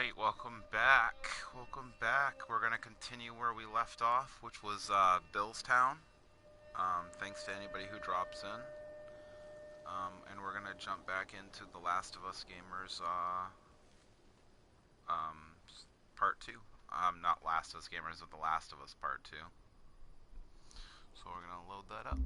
Alright, welcome back. Welcome back. We're going to continue where we left off, which was Billstown. Thanks to anybody who drops in. And we're going to jump back into The Last of Us Gamers Part 2. Not Last of Us Gamers, but The Last of Us Part 2. So we're going to load that up.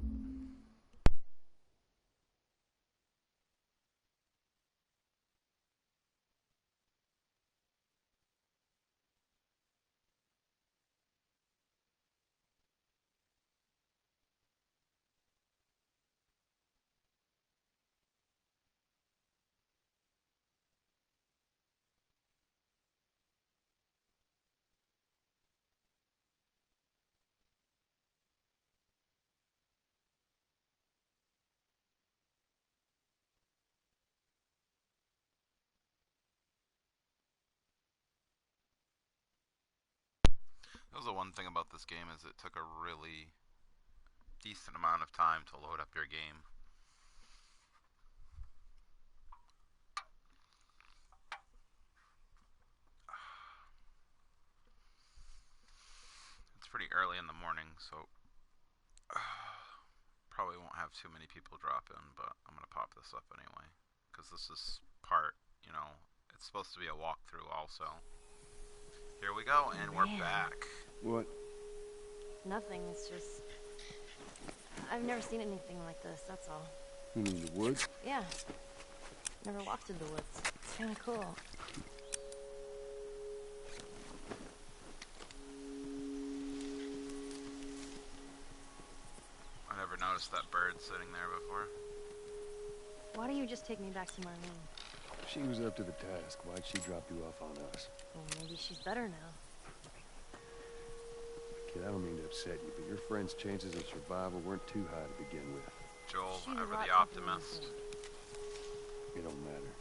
That was the one thing about this game is it took a really decent amount of time to load up your game. It's pretty early in the morning, so probably won't have too many people drop in, but I'm going to pop this up anyway, because this is part, it's supposed to be a walkthrough also. Here we go, and we're back. What? Nothing, it's just... I've never seen anything like this, that's all. You mean the woods? Yeah. Never walked through the woods. It's kinda cool. I never noticed that bird sitting there before. Why don't you just take me back to Marlene? She was up to the task. Why'd she drop you off on us? Well, maybe she's better now. Kid, I don't mean to upset you, but your friend's chances of survival weren't too high to begin with. Joel, She's ever a lot the optimist. It don't matter.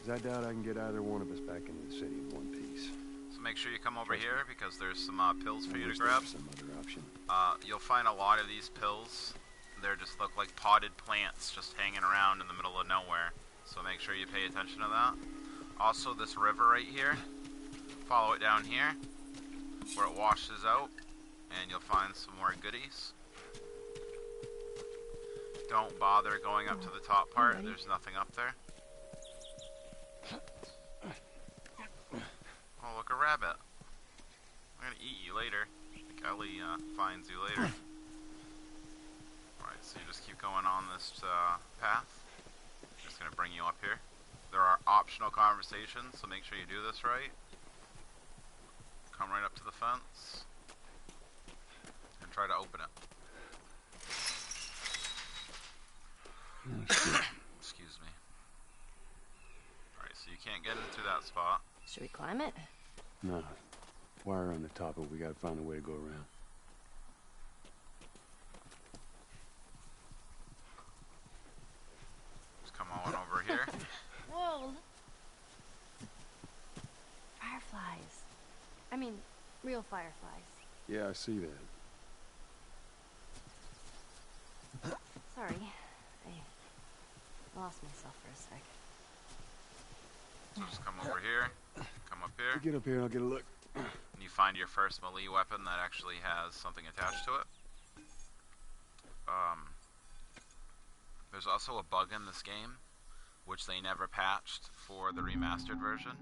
'Cause I doubt I can get either one of us back into the city in one piece. So make sure you come over here, because there's some pills for you to Wish grab. there was some other option. You'll find a lot of these pills. They just look like potted plants just hanging around in the middle of nowhere. So make sure you pay attention to that. Also, this river right here, follow it down here, where it washes out, and you'll find some more goodies. Don't bother going up to the top part, there's nothing up there. Oh, look, a rabbit. I'm gonna eat you later. I think Ellie finds you later. Alright, so you just keep going on this path. Just gonna bring you up here. There are optional conversations, so make sure you do this right. Come right up to the fence and try to open it. Excuse me. Alright, so you can't get into that spot. Should we climb it? No. Wire on the top, but we gotta find a way to go around. Just come on over here. Whoa! Fireflies. I mean, real fireflies. Yeah, I see that. Sorry. I lost myself for a sec. So just come over here. Come up here. Get up here and I'll get a look. And you find your first melee weapon that actually has something attached to it. There's also a bug in this game, which they never patched for the remastered version.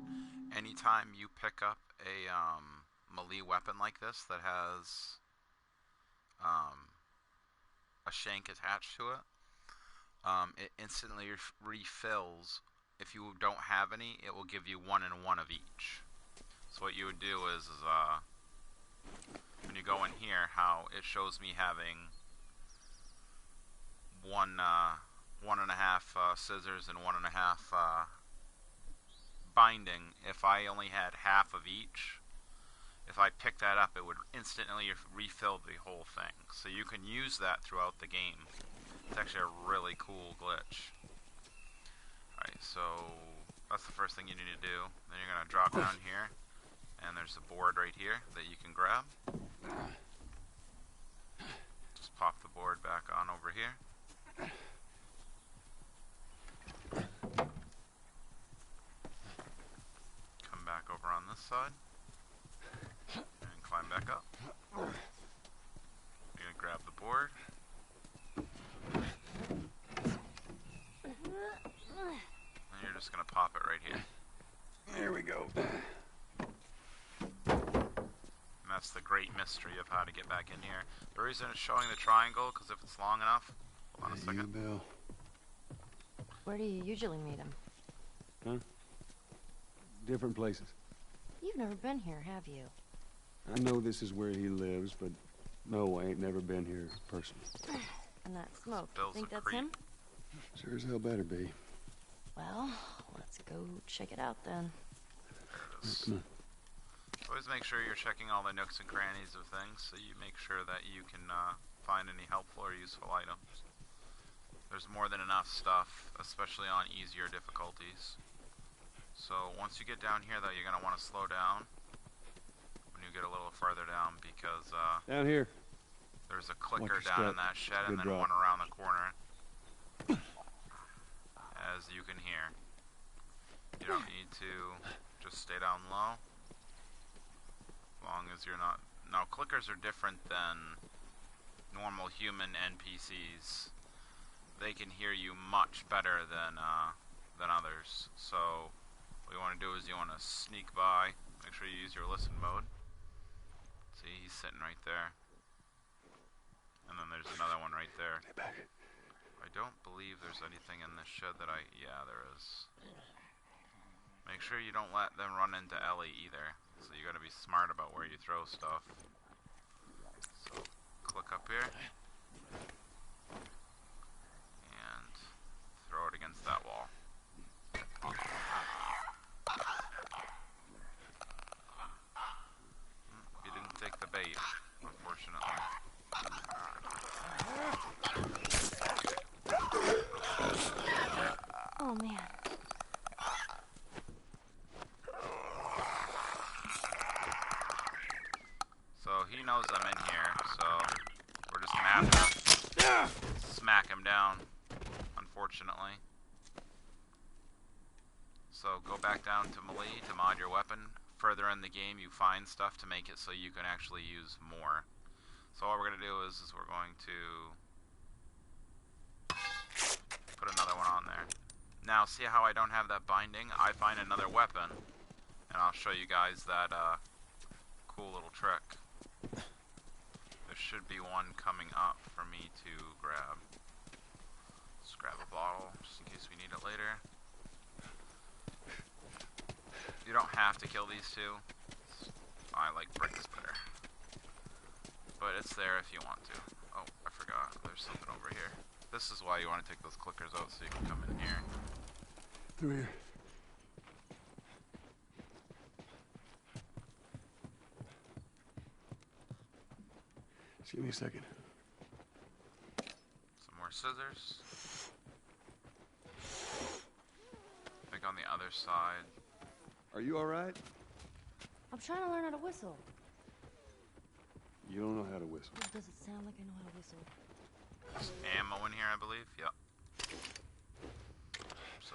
Anytime you pick up a melee weapon like this that has a shank attached to it, it instantly refills. If you don't have any, it will give you 1 and 1 of each. So what you would do is when you go in here, how it shows me having 1.5 scissors and 1.5 binding. If I only had half of each, if I picked that up, it would instantly refill the whole thing. So you can use that throughout the game. It's actually a really cool glitch. Alright, so that's the first thing you need to do. Then you're going to drop down here, and there's a board right here that you can grab. Just pop the board back on over here. side. And climb back up. You're gonna grab the board. And you're just gonna pop it right here. There we go. And that's the great mystery of how to get back in here. The reason it's showing the triangle, because if it's long enough... Hold on a second. Bill. Where do you usually meet him? Huh? Different places. You've never been here, have you? I know this is where he lives, but no, I ain't never been here personally. And that smoke, you Bill's think a that's creep. him? Sure as hell better be. Well, let's go check it out then. There it is. Come on. Always make sure you're checking all the nooks and crannies of things, so you make sure that you can find any helpful or useful items. There's more than enough stuff, especially on easier difficulties. So once you get down here, though, you're going to want to slow down when you get a little further down, because Down here. there's a clicker your down step. in that shed and Good then drop. one around the corner. As you can hear. You don't need to just stay down low. As long as you're not... Now, clickers are different than normal human NPCs. They can hear you much better than others. So, what you want to do is you want to sneak by. Make sure you use your listen mode. See, he's sitting right there. And then there's another one right there. Stay back. I don't believe there's anything in this shed that yeah, there is. Make sure you don't let them run into Ellie either. So you gotta be smart about where you throw stuff. So, click up here. And throw it against that wall. You didn't take the bait, unfortunately. Oh, man. So he knows I'm in here, so we're just gonna have to smack him down, unfortunately. So go back down to melee to mod your weapon. Further in the game, you find stuff to make it so you can actually use more. So all we're gonna do is we're going to put another one on there. Now, see how I don't have that binding? I find another weapon, and I'll show you guys that cool little trick. There should be one coming up for me to grab. Let's grab a bottle, just in case we need it later. You don't have to kill these two. I like bricks better. But it's there if you want to. Oh, I forgot. There's something over here. This is why you want to take those clickers out, so you can come in here. Through here. Just give me a second. Some more scissors. I think on the other side. Are you alright? I'm trying to learn how to whistle. You don't know how to whistle. Does it sound like I know how to whistle? There's ammo in here, I believe. Yep. So,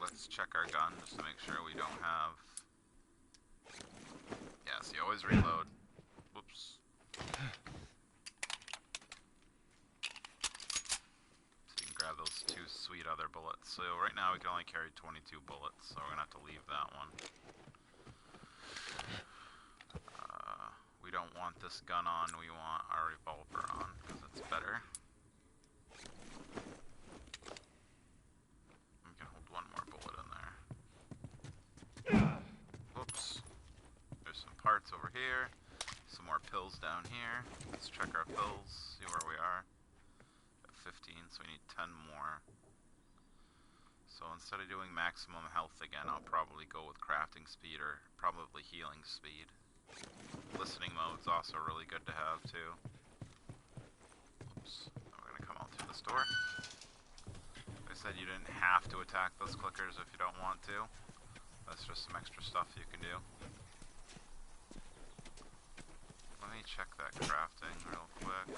let's check our gun just to make sure we don't have... Yes, you always reload. Whoops. So you can grab those two sweet other bullets. So right now we can only carry 22 bullets, so we're gonna have to leave that one. We don't want this gun on, we want our revolver on, because it's better. We can hold one more bullet in there. Whoops. There's some parts over here. Some more pills down here. Let's check our pills, see where we are. At 15, so we need 10 more. So instead of doing maximum health again, I'll probably go with crafting speed or probably healing speed. Listening mode's also really good to have too. Oops. We're gonna come out through this door. I said you didn't have to attack those clickers if you don't want to. That's just some extra stuff you can do. Let me check that crafting real quick.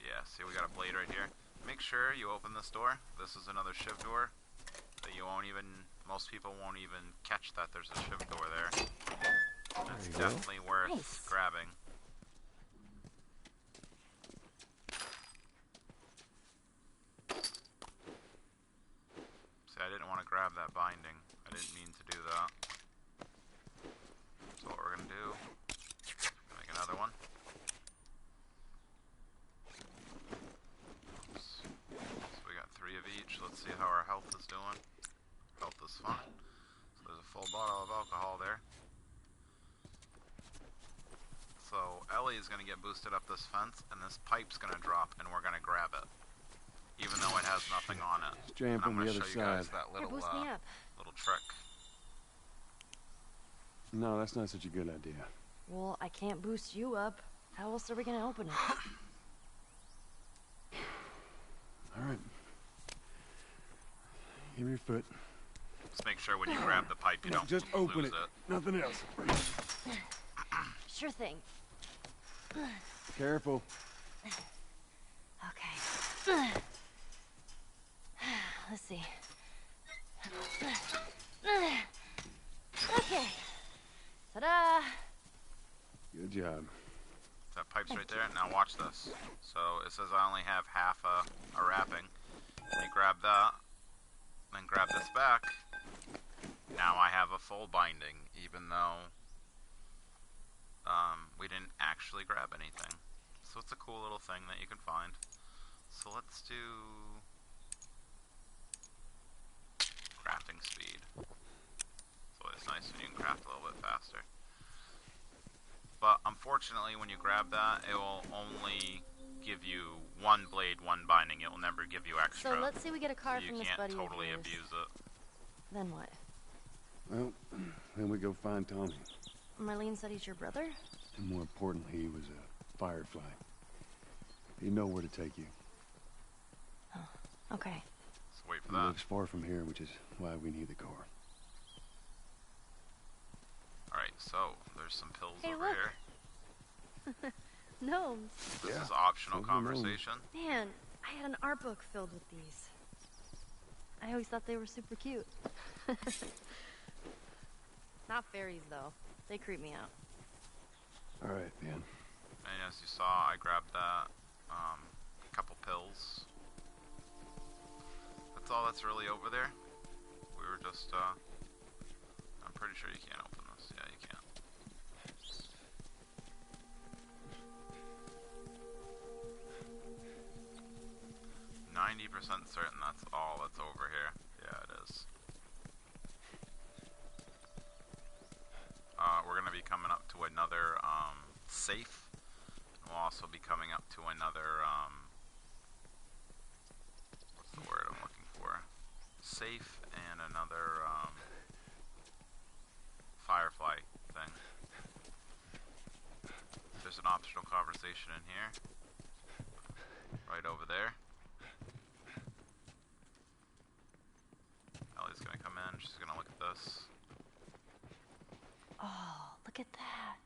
Yeah, see we got a blade right here. Make sure you open this door. This is another shiv door that You won't even, most people won't even catch that there's a shiv door there. And it's There you go. definitely worth Nice. grabbing. See, I didn't want to grab that binding. I didn't mean to do that. So what we're gonna do, make another one. Oops. So we got 3 of each. Let's see how our health is doing. Health is fine. So there's a full bottle of alcohol there. So Ellie is gonna get boosted up this fence, and this pipe's gonna drop, and we're gonna grab it, even though it has nothing on it. Let's jam And I'm from the gonna other show you guys side. that Here, little boost me up. little trick. No, that's not such a good idea. Well, I can't boost you up. How else are we gonna open it? All right. Give me your foot. Just make sure when you grab the pipe, you No, don't just open lose it. Nothing else. Sure thing. Careful. Okay. Let's see. Okay. Ta-da! Good job. That pipe's right there. Now watch this. So it says I only have half a wrapping. You grab that, then grab this back. Now I have a full binding, even though we didn't actually grab anything. So it's a cool little thing that you can find. So let's do crafting speed. So it's nice when you can craft a little bit faster. But unfortunately, when you grab that, it will only give you 1 blade, 1 binding. It will never give you extra. So let's say we get a card So from you this can't buddy totally of yours. abuse it. Then what? Well, then we go find Tommy. Marlene said he's your brother? And more importantly, he was a firefly. He'd know where to take you. Okay. Let's wait for He that. lives far from here, which is why we need the car. Alright, so there's some pills Hey, over look. here. Gnomes. This Yeah, is optional those are gnomes. conversation. Man, I had an art book filled with these. I always thought they were super cute. Not fairies, though. They creep me out. All right, man. And as you saw, I grabbed that. A couple pills. That's all that's really over there. We were just, I'm pretty sure you can't open this. Yeah, you can't. 90% certain that's all that's over here. Yeah, it is. We're going to be coming up to another safe. We'll also be coming up to another, what's the word I'm looking for? Safe and another firefly thing. There's an optional conversation in here. Right over there. Ellie's gonna come in, she's gonna look at this. Oh, look at that.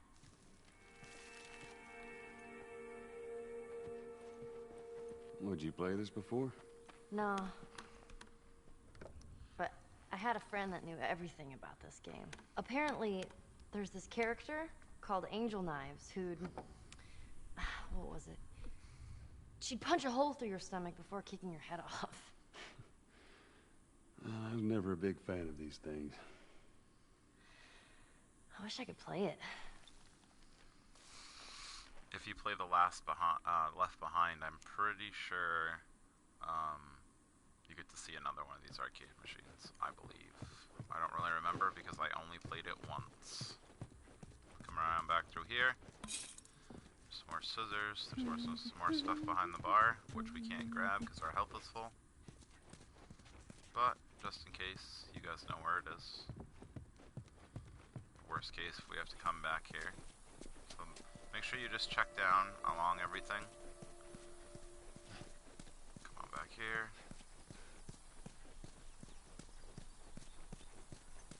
Would you play this before? No. But I had a friend that knew everything about this game. Apparently, there's this character called Angel Knives who'd... What was it? She'd punch a hole through your stomach before kicking your head off. I was never a big fan of these things. I wish I could play it. If you play the Left Behind, I'm pretty sure you get to see another one of these arcade machines, I believe. I don't really remember because I only played it once. Come around back through here. Some more scissors. There's some more stuff behind the bar, which we can't grab because our health is full. But, just in case, you guys know where it is. Worst case, if we have to come back here. So, make sure you just check down along everything. Come on back here.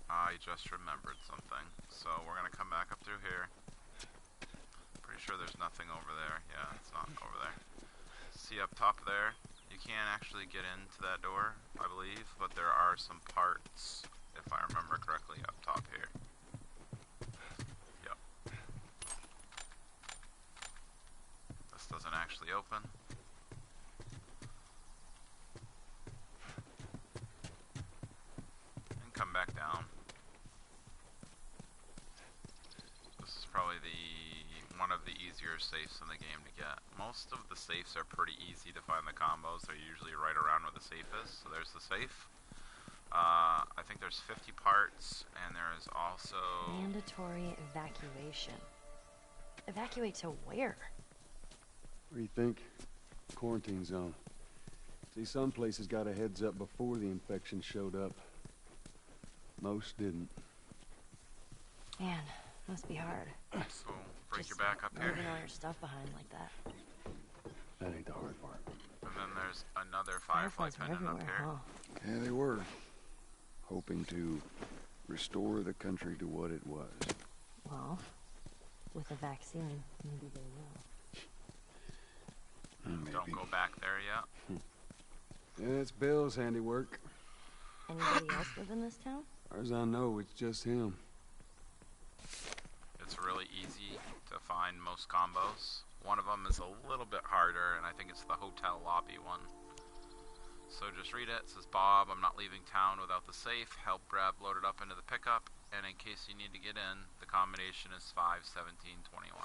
I just remembered something. So, we're gonna come back up through here. Pretty sure there's nothing over there. Yeah, it's not over there. See up top there? You can't actually get into that door, I believe, but there are some parts, if I remember correctly, up top here. Yep. This doesn't actually open. And come back down. This is probably one of the easier safes in the game to get. Most of the safes are pretty easy to find the combos. They're usually right around where the safe is. So there's the safe. I think there's 50 parts, and there is also... Mandatory evacuation. Evacuate to where? What do you think? Quarantine zone. See, some places got a heads up before the infection showed up. Most didn't. Man, must be hard. So, break your Just back up here. leaving all your stuff behind like that. That ain't the hard part. And then there's another Firefly Fireflies were pendant up everywhere, here. huh? Yeah, they were. Hoping to restore the country to what it was. Well, with a vaccine, maybe they will. Maybe. Don't go back there yet. Yeah, it's Bill's handiwork. Anybody else live in this town? As far as I know, it's just him. It's really easy to find most combos. One of them is a little bit harder, and I think it's the hotel lobby one. So just read it. It says, Bob, I'm not leaving town without the safe. Help grab loaded up into the pickup. And in case you need to get in, the combination is 51721.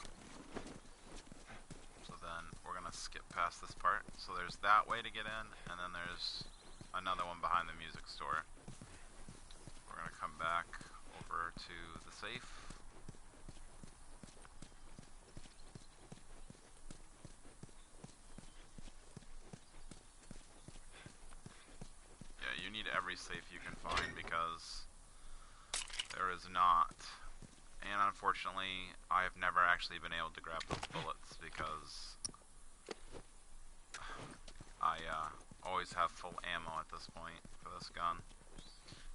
So then we're going to skip past this part. So there's that way to get in, and then there's another one behind the music store. We're going to come back over to the safe. You need every safe you can find because there is not. And unfortunately, I have never actually been able to grab those bullets because I always have full ammo at this point for this gun.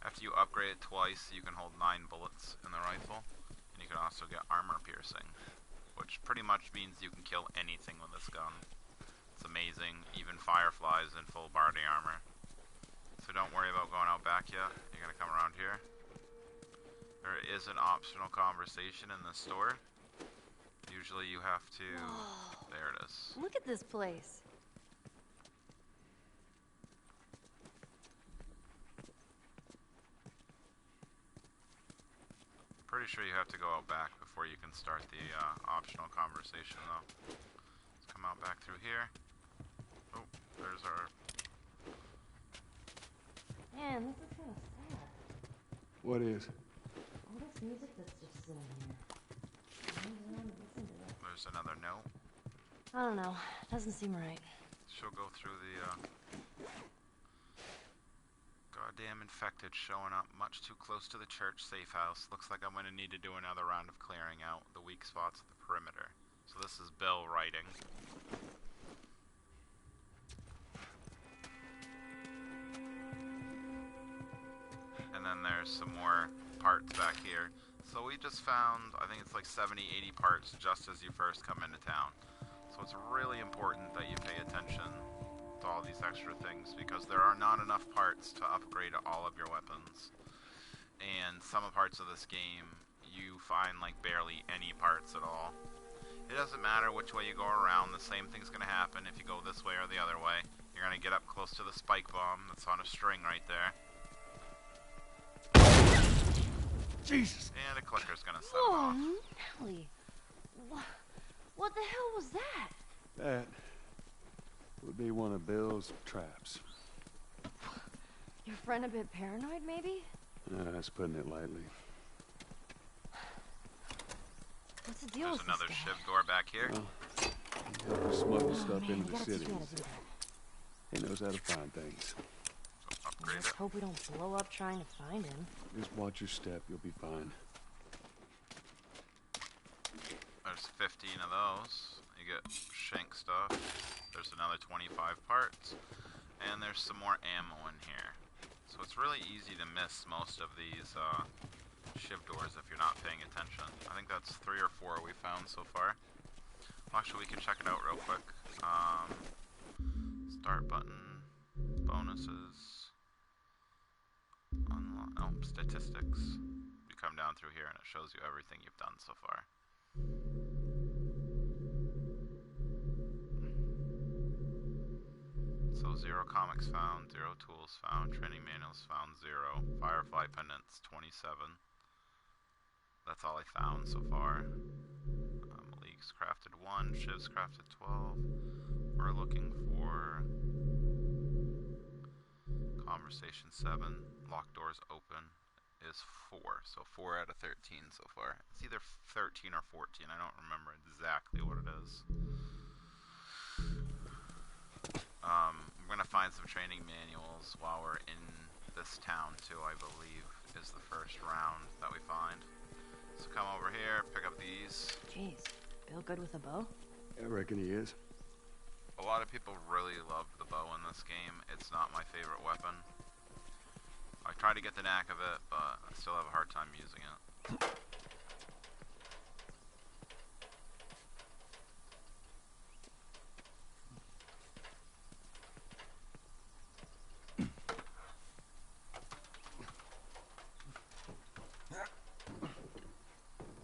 After you upgrade it twice, you can hold 9 bullets in the rifle. And you can also get armor piercing, which pretty much means you can kill anything with this gun. It's amazing, even fireflies in full body armor. So don't worry about going out back yet. You're going to come around here. There is an optional conversation in the store. Usually you have to... Whoa. There it is. Look at this place. Pretty sure you have to go out back before you can start the optional conversation though. Let's come out back through here. Oh, there's our... Man, this is kind of sad. What is? All this music that's just sitting here. I don't want to listen to it. There's another note. I don't know. Doesn't seem right. She'll go through the goddamn infected showing up much too close to the church safe house. Looks like I'm going to need to do another round of clearing out the weak spots at the perimeter. So this is Bill writing. And then there's some more parts back here. So we just found, I think it's like 70, 80 parts just as you first come into town. So it's really important that you pay attention to all these extra things because there are not enough parts to upgrade all of your weapons. And some parts of this game, you find like barely any parts at all. It doesn't matter which way you go around, the same thing's going to happen if you go this way or the other way. You're going to get up close to the spike bomb that's on a string right there. Jesus! And a clicker's gonna set it off. Oh, Nelly. What the hell was that? That would be one of Bill's traps. Your friend a bit paranoid, maybe? That's putting it lightly. What's the deal There's with another this guy? shiv door back here. Well, he helps us smuggle stuff Man, into we the gotta teach city. you how to do that. He knows how to find things. So upgrade Let's it. hope we don't blow up trying to find him. Just watch your step, you'll be fine. There's 15 of those. You get shank stuff. There's another 25 parts. And there's some more ammo in here. So it's really easy to miss most of these shiv doors if you're not paying attention. I think that's 3 or 4 we found so far. Well, actually, we can check it out real quick. Start button. Bonuses. Statistics. You come down through here and it shows you everything you've done so far. So 0 comics found, 0 tools found, training manuals found 0, Firefly pendants 27. That's all I found so far. Leaks crafted 1, shivs crafted 12. We're looking for conversation 7, locked doors open is 4. So 4 out of 13 so far. It's either 13 or 14. I don't remember exactly what it is. We're gonna find some training manuals while we're in this town too, I believe, is the first round that we find. So come over here, pick up these. Jeez, Bill good with a bow? I reckon he is. A lot of people really love the bow in this game. It's not my favorite weapon. I try to get the knack of it, but I still have a hard time using it.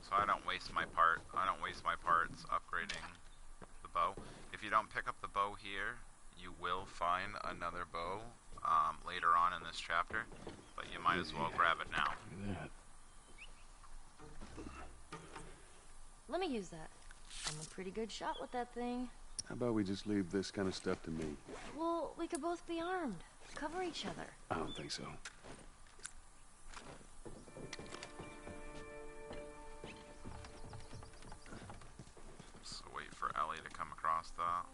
So I don't waste my parts upgrading the bow. If you don't pick up the bow here, you will find another bow later on in this chapter, but you might as well grab it now. Let me use that. I'm a pretty good shot with that thing. How about we just leave this kind of stuff to me? Well, we could both be armed. Cover each other. I don't think so. So wait for Ellie to come across that.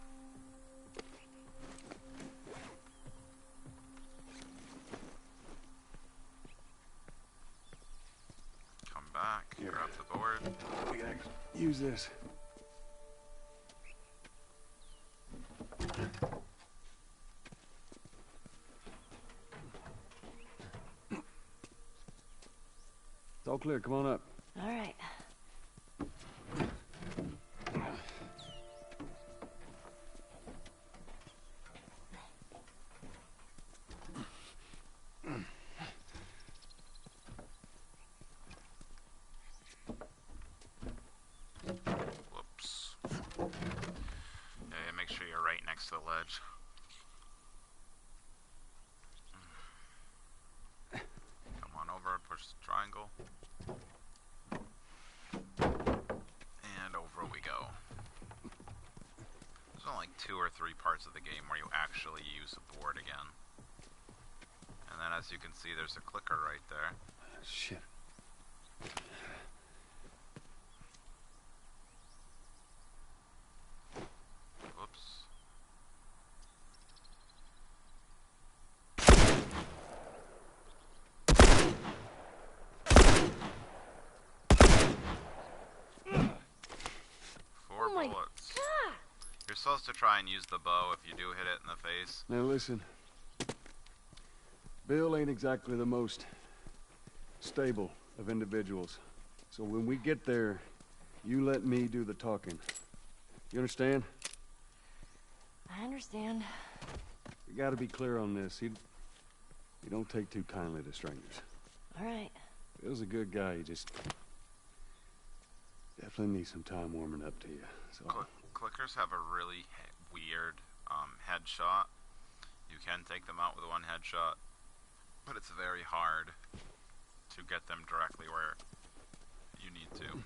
Come back, Here. grab the board. We gotta use this. It's all clear. Come on up. All right. Whoops. Yeah, make sure you're right next to the ledge. Come on over, push the triangle. And over we go. There's only like 2 or 3 parts of the game where you actually use a board again. And then as you can see, there's a clicker right there. Shit. Whoops. Four Oh my bullets. God! You're supposed to try and use the bow if you do hit it in the face. Now listen. Bill ain't exactly the most stable of individuals. So when we get there, you let me do the talking. You understand? I understand. You gotta be clear on this. You don't take too kindly to strangers. All right. Bill's a good guy. He just definitely needs some time warming up to you. So Clickers have a really weird headshot. You can take them out with one headshot, but it's very hard to get them directly where you need to.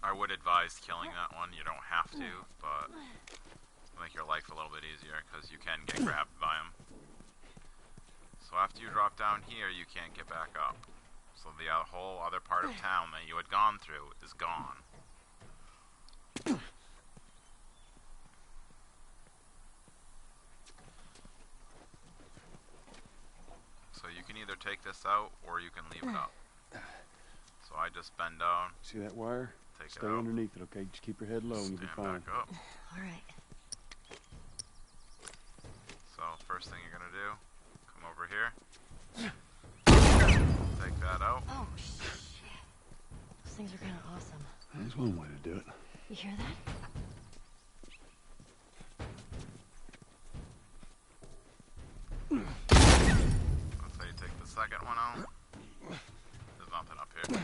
I would advise killing that one. You don't have to, but it'll make your life a little bit easier because you can get grabbed by them. So after you drop down here, you can't get back up. So the whole other part of town that you had gone through is gone. So you can either take this out or you can leave it up. So I just bend down, see that wire? take Stay it out, underneath it, okay? Just keep your head low and you'll be stand fine. back up. All right. So first thing you're gonna do, come over here, take that out. Oh, shit. Those things are kind of awesome. There's one way to do it. You hear that? second one out. There's nothing up here.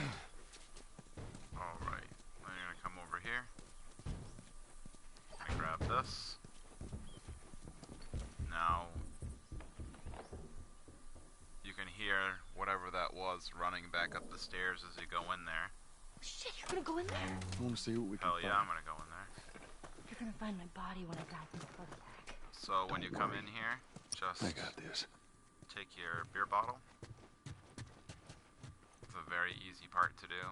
Alright, then you're gonna come over here. I grab this. Now, you can hear whatever that was running back up the stairs as you go in there. Shit, you're gonna go in there? I want to see what we can Hell find. yeah, I'm gonna go in there. You're gonna find my body when I die from a heart attack. So when you come in here, just I got this. take your beer bottle. It's a very easy part to do,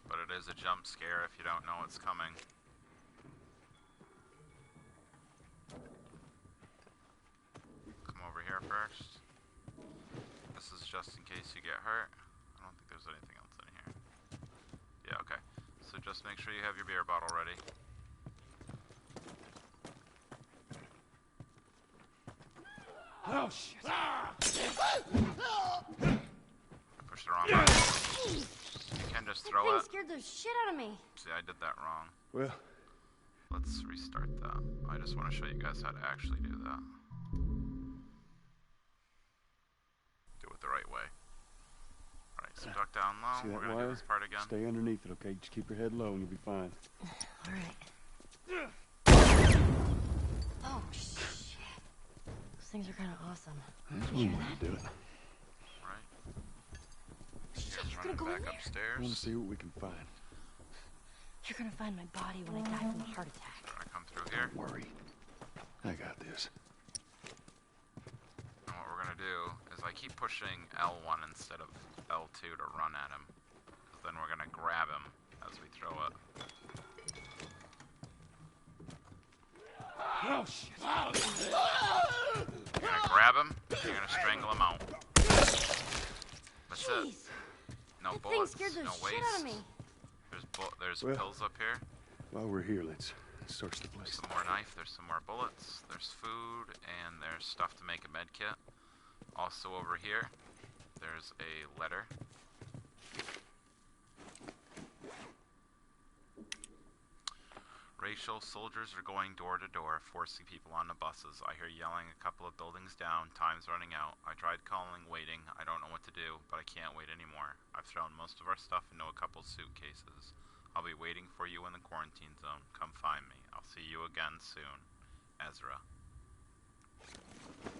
but it is a jump scare if you don't know it's coming. Come over here first. This is just in case you get hurt. I don't think there's anything else in here. Yeah, okay. So just make sure you have your beer bottle ready. Oh, shit. Push the wrong button. You can just throw That it. thing scared the shit out of me. See, I did that wrong. Well, Let's restart that. I just want to show you guys how to actually do that. Do it the right way. Alright, so duck down low. see We're that going to do wire? this part again. Stay underneath it, okay? Just keep your head low and you'll be fine. Alright. Oh, shit. Those things are kinda awesome. That's one way to do it. Right. Shit, Here's you're gonna running go in back there? I upstairs. want to see what we can find. You're gonna find my body when I die from a heart attack. Gonna come through here. Don't worry. I got this. And what we're going to do is I keep pushing L1 instead of L2 to run at him. Because then we're going to grab him as we throw it. Oh, shit. You're going to grab him, and you're going to strangle him out. That's it. Jeez. No That thing bullets, scared the no shit waste. out of me. There's Well- pills up here. While we're here, let's search the place. Some more knife, there's some more bullets, there's food, and there's stuff to make a med kit. Also over here, there's a letter. Racial soldiers are going door to door, forcing people on the buses. I hear yelling a couple of buildings down. Time's running out. I tried calling, waiting. I don't know what to do, but I can't wait anymore. I've thrown most of our stuff into a couple suitcases. I'll be waiting for you in the quarantine zone. Come find me. I'll see you again soon. Ezra.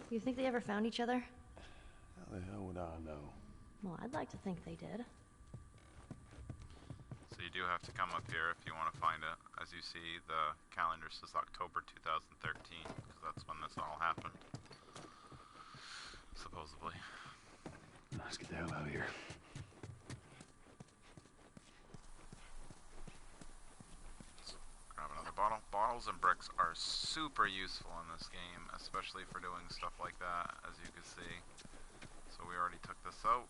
You think they ever found each other? How the hell would I know? Well, I'd like to think they did. So you do have to come up here if you want to find it. As you see, the calendar says October 2013, because that's when this all happened. Supposedly. Let's get the hell out of here. Grab another bottle. Bottles and bricks are super useful in this game, especially for doing stuff like that, as you can see. So we already took this out,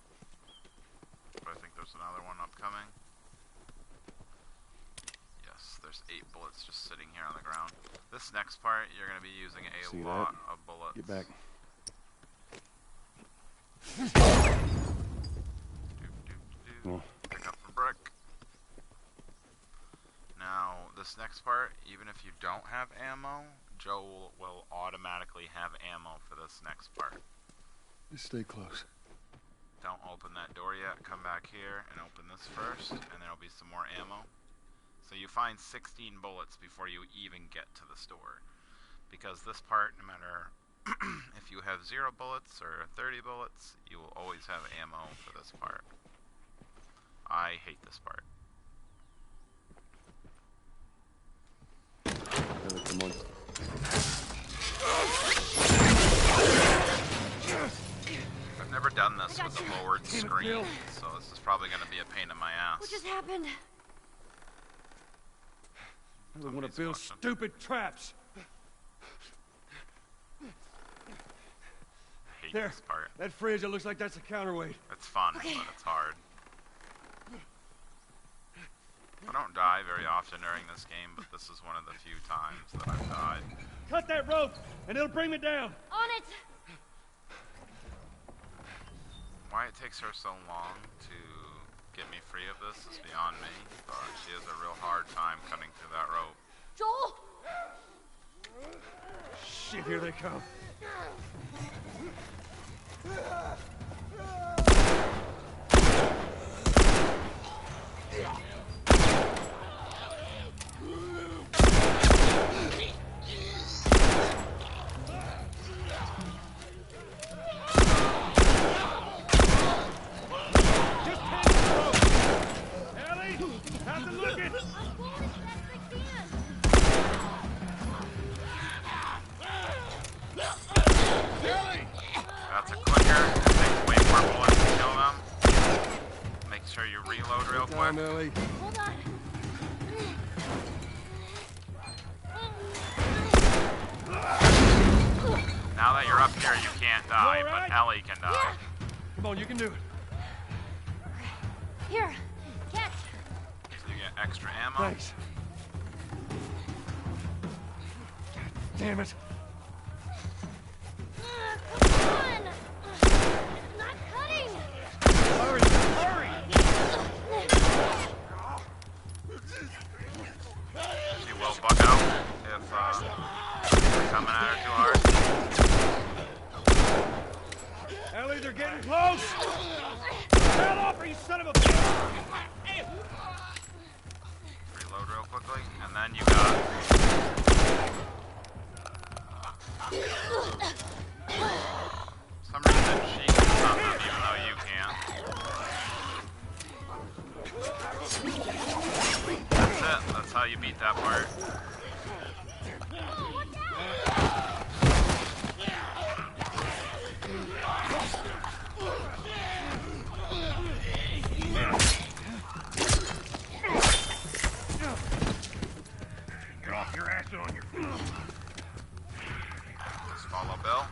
but I think there's another one upcoming. Yes, there's 8 bullets just sitting here on the ground. This next part, you're going to be using a See lot that? of bullets. Get back. Well. Pick up the brick. Now, this next part, even if you don't have ammo, Joe will automatically have ammo for this next part. Just stay close. Don't open that door yet. Come back here and open this first, and there'll be some more ammo. So you find 16 bullets before you even get to the store. Because this part, no matter if you have 0 bullets or 30 bullets, you will always have ammo for this part. I hate this part. Come on. I've never done this with a lowered screen, so this is probably going to be a pain in my ass. What just happened? I don't want to Somebody's build watching. stupid traps. I hate There. this part. That fridge, it looks like that's a counterweight. It's fun, but it's hard. I don't die very often during this game, but this is one of the few times that I've died. Cut that rope, and it'll bring me down. On it! Why it takes her so long to get me free of this is beyond me, but she has a real hard time cutting through that rope. Joel! Shit, here they come. quick. Ellie. Hold on. Now that you're up here, you can't die, You all right? but Ellie can die. Yeah. Come on, you can do it. Here, catch. So you get extra ammo. Thanks. Damn it. Come on. It's not cutting. Hurry, hurry! She will bug out if you're coming at her too hard. Ellie, they're getting close! Hell off, or you son of a bitch! Reload real quickly, and then you got. For some reason she can stop them even though you can't. That's it. That's how you beat that part. Get off your ass and on your feet. Just follow Bill.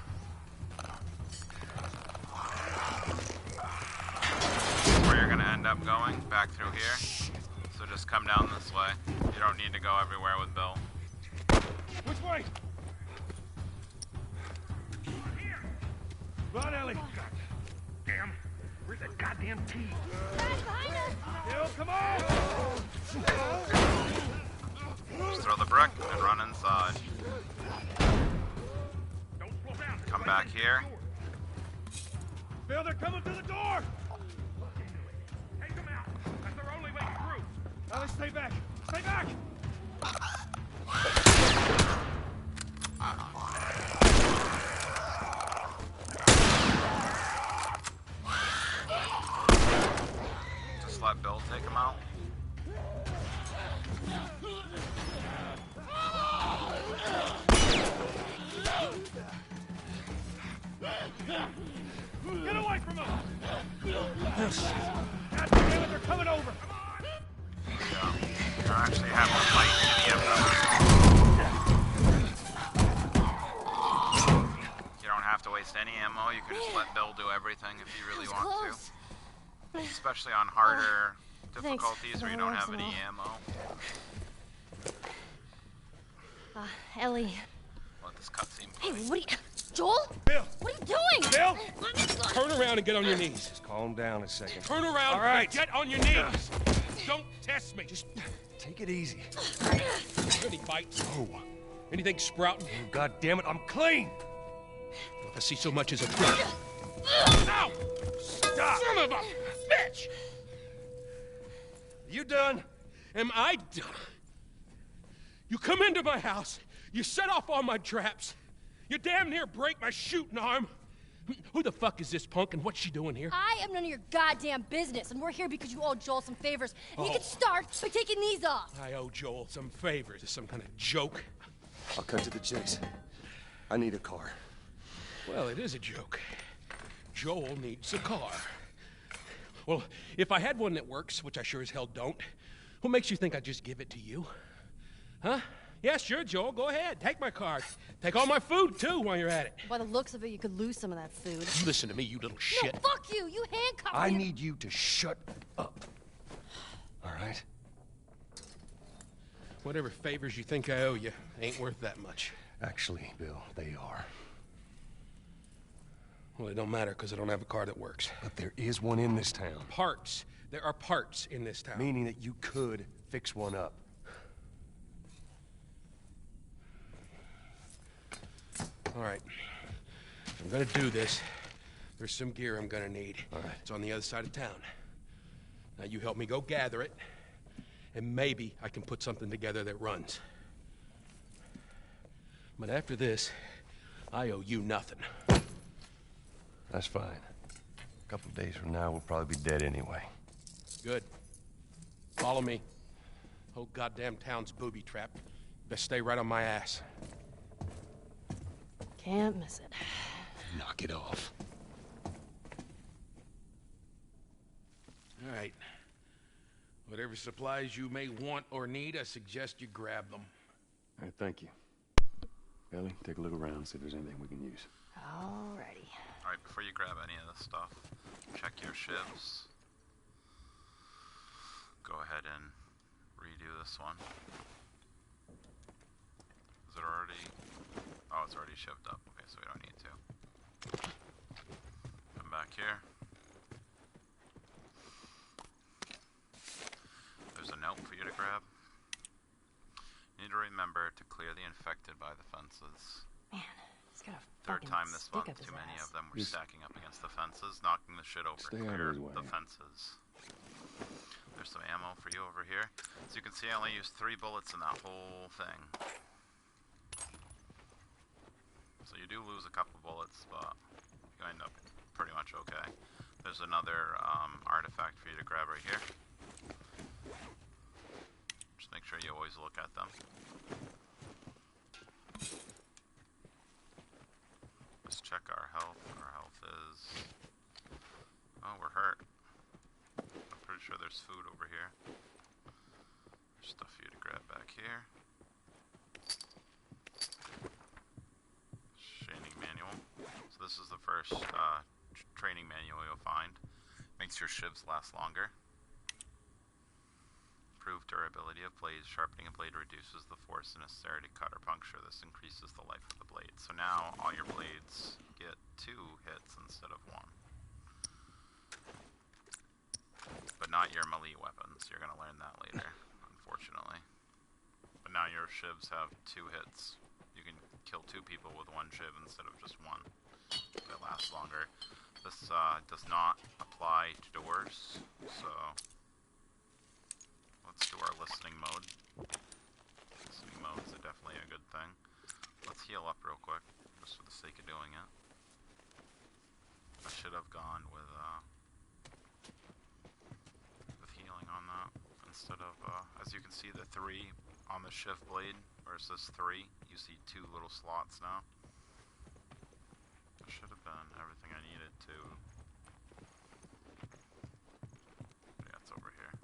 Where you're gonna end up going, back through here. So just come down this way. You don't need to go everywhere with Bill. Which way? Run, Ellie! God damn. Where's that goddamn key? Guys, behind us. Bill, come on! Just throw the brick and run inside. Don't slow down. Come back here. Bill, they're coming to the door! Take them out. That's their only way through. Ellie, stay back. Stay back! Just let Bill take him out. Get away from them! God damn it, they're coming over! Yeah. You actually have to fight any of them. You don't have to waste any ammo. You can just let Bill do everything if you really That was want close. to. Especially on harder Thanks. difficulties where you don't have any Arsenal. ammo. Ellie. Let this cutscene Hey, play. what are you... Joel? Bill! What are you doing? Bill! Let me go. Turn around and get on your knees. Just calm down a second. Turn around All right. and get on your knees. Don't test me. Just Take it easy. any bites. Oh. Anything sprouting? Oh, God damn it, I'm clean! If I see so much as a twig. Ow! Stop! Son of a bitch! You done? Am I done? You come into my house, you set off all my traps, you damn near break my shooting arm. Who the fuck is this punk and what's she doing here? I am none of your goddamn business, and we're here because you owe Joel some favors. And you can start by taking these off. I owe Joel some favors. Is this some kind of joke? I'll cut to the chase. I need a car. Well, it is a joke. Joel needs a car. Well, if I had one that works, which I sure as hell don't, what makes you think I'd just give it to you? Huh? Yeah, sure, Joel, go ahead. Take my car. Take all my food, too, while you're at it. By the looks of it, you could lose some of that food. You listen to me, you little shit. No, fuck you! You handcuffed I me. need you to shut up. All right? Whatever favors you think I owe you ain't worth that much. Actually, Bill, they are. Well, it don't matter, because I don't have a car that works. But there is one in this town. Parts. There are parts in this town. Meaning that you could fix one up. All right. If I'm gonna do this, there's some gear I'm gonna need. All right. It's on the other side of town. Now you help me go gather it, and maybe I can put something together that runs. But after this, I owe you nothing. That's fine. A couple of days from now, we'll probably be dead anyway. Good. Follow me. Whole goddamn town's booby-trapped. Best stay right on my ass. Can't miss it. Knock it off. All right. Whatever supplies you may want or need, I suggest you grab them. All right, thank you. Ellie, take a look around, see if there's anything we can use. Alrighty. Alright, before you grab any of this stuff, check your shivs. Go ahead and redo this one. Is it already... Oh, it's already shivved up. Okay, so we don't need to. Come back here. There's a note for you to grab. You need to remember to clear the infected by the fences. Man, he's got a Third fucking time this stick month, up his too many ass. of them were stacking up against the fences, knocking the shit over. Stay out Clear of his way. the fences. There's some ammo for you over here. As you can see, I only used 3 bullets in that whole thing. So you do lose a couple bullets, but you end up pretty much okay. There's another artifact for you to grab right here. Just make sure you always look at them. Let's check our health. Our health is... Oh, we're hurt. I'm pretty sure there's food over here. There's stuff for you to grab back here. Training manual. So this is the first training manual you'll find. Makes your shivs last longer. Improved durability of blades. Sharpening a blade reduces the force necessary to cut or puncture. This increases the life of the blade. So now all your blades get 2 hits instead of 1. But not your melee weapons. You're going to learn that later, unfortunately. But now your shivs have 2 hits. You can kill 2 people with 1 shiv instead of just 1. They last longer. This does not apply to doors, so let's do our listening mode. Listening mode is definitely a good thing. Let's heal up real quick, just for the sake of doing it. I should have gone with healing on that instead of, as you can see, the 3 on the shift blade versus 3. You see 2 little slots now. That should have been everything I needed to. Yeah, it's over here.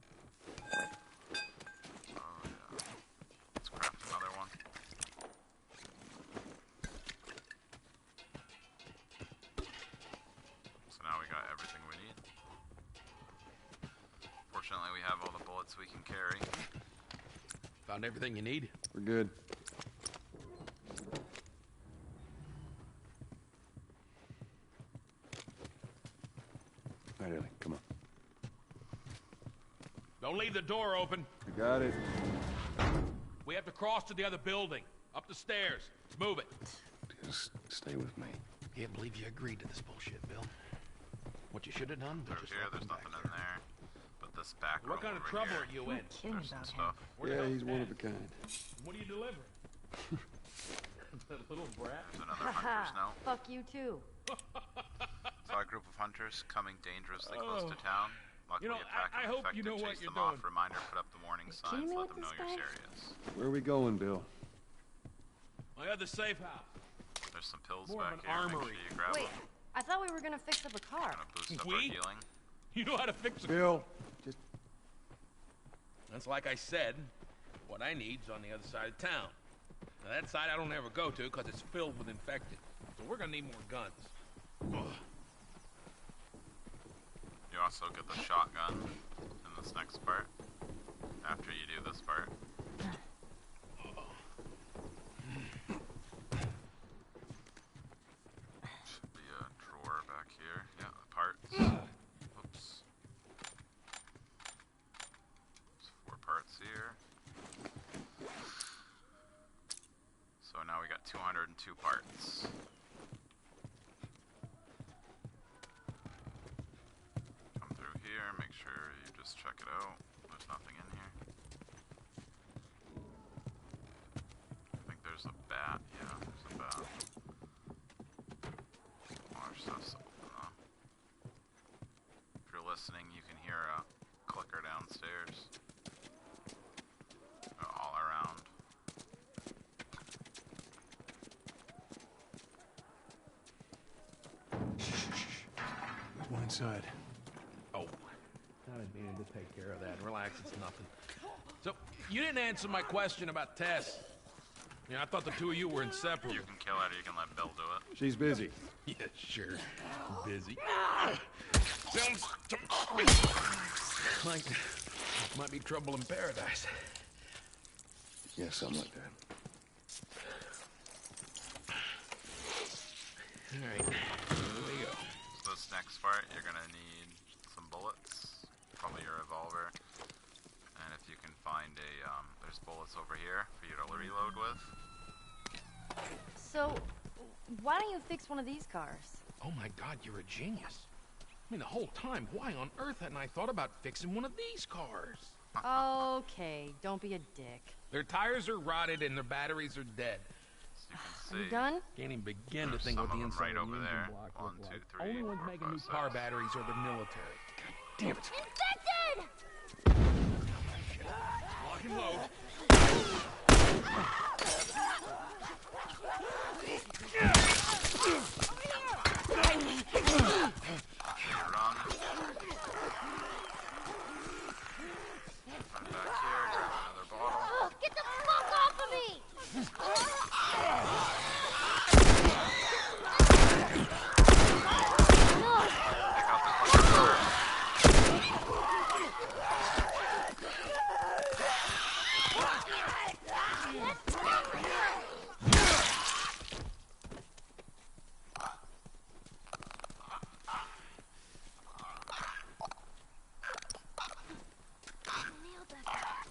Oh yeah. Let's craft another one. So now we got everything we need. Fortunately, we have all the bullets we can carry. Found everything you need? We're good. All right, Ellie, come on. Don't leave the door open. We got it. We have to cross to the other building. Up the stairs. Move it. Just stay with me. Can't believe you agreed to this bullshit, Bill. What you should have done was Through just here, left there's them back nothing in there. But this back room What kind of over trouble here, are you No in? kidding there's some about him. stuff. Where the Yeah, hell's he's one Dad? of a kind. What are you delivering? That little brat? There's another hunter's note. Fuck you too. Saw a group of hunters coming dangerously close to town. Luckily, You know, a pack I of hope infected you know what chased you're them off. doing. Reminder, put up the warning kidding signs, me let with them know this you're guy? serious. Where are we going, Bill? My other safe house. There's some pills More of back an here. Make sure armory. you grab Wait, them. I thought we were gonna fix up a car. Gonna boost up We? our healing. You know how to fix a... Bill, just That's like I said. What I need's on the other side of town. Now, that side I don't ever go to because it's filled with infected. So we're gonna need more guns. You also get the shotgun in this next part. After you do this part. Should be a drawer back here. Yeah, the parts. Oops. There's 4 parts here. So now we got 202 parts. Come through here, make sure you just check it out. There's nothing in here. I think there's a bat. Yeah, there's a bat. More stuff's open though. If you're listening, you can hear a clicker downstairs. All around. go inside. Oh, not in man to take care of that. Relax, it's nothing. So, you didn't answer my question about Tess. I thought the two of you were inseparable. You can kill her, or you can let Bill do it. She's busy. Yeah, sure. Busy. Sounds to me like might be trouble in paradise. Yeah, something like that. All right, here we go. So this next part, you're gonna need some bullets, probably your revolver, and if you can find there's bullets over here for you to reload with. So, why don't you fix one of these cars? Oh my God, you're a genius. I mean, the whole time, why on earth hadn't I thought about fixing one of these cars? Okay, don't be a dick. Their tires are rotted and their batteries are dead. So you Are can you see. done? Can't even begin to There's think some what the of 'em inside right of the over engine there. block 1, look 2, like. 3, Only ones 4, making new 5, car 6. batteries are the military. God damn it. Infected! Lock and load. Run. Run back here, grab another bottle. Oh, get the fuck off of me! Pick out the fucking car. Nailed that.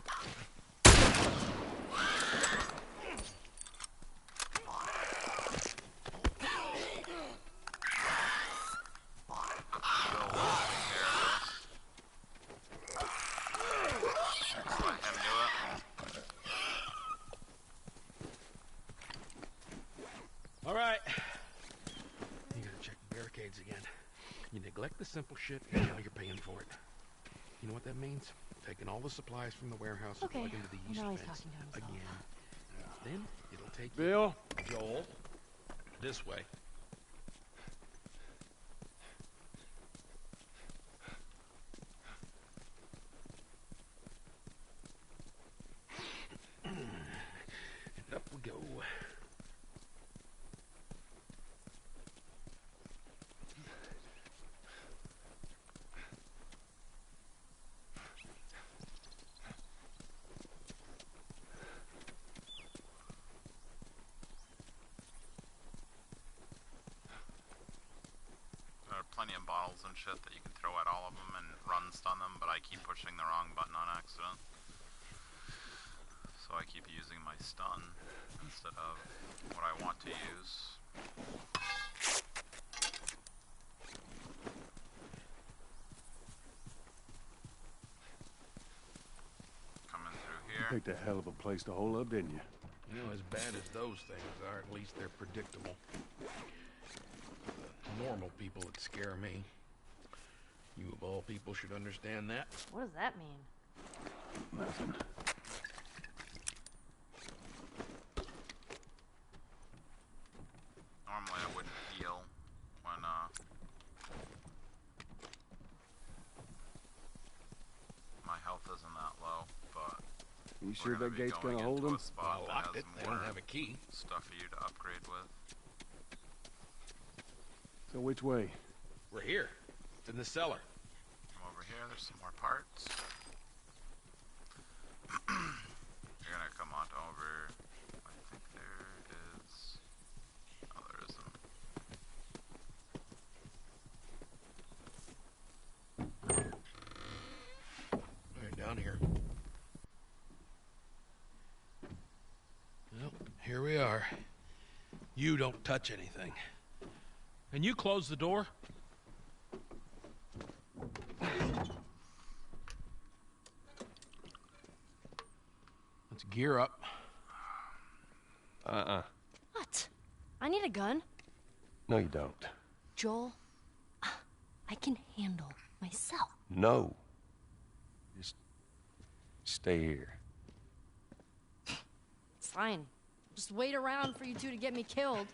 Bill will take care of this. Just let him do it. All right. You gotta check the barricades again. You neglect the simple shit, and now you're paying for it. You know what that means? Taking all the supplies from the warehouse and Okay, plugging into the east now he's fence talking to himself. again. Then it'll take Bill? you, Joel, this way. And up we go. There are plenty of bottles and shit that you can throw at all of them and run stun them, but I keep pushing the wrong button on accident. So I keep using my stun instead of what I want to use. Coming through here. Picked a hell of a place to hole up, didn't you? You know, as bad as those things are, at least they're predictable. The normal people that scare me. You of all people should understand that. What does that mean? Nothing. Normally I wouldn't heal when my health isn't that low, but You we're sure gonna that be gate's going gonna hold into him? a spot I that locked has it. They more don't have a key. stuff for you to upgrade with. So which way? We're here. It's in the cellar. Come over here, there's some more parts. You're gonna come on over. I think there is. Oh, there isn't. Right down here. Well, here we are. You don't touch anything. And you close the door? Let's gear up. What? I need a gun. No, you don't. Joel, I can handle myself. No. Just stay here. Fine. Just wait around for you two to get me killed.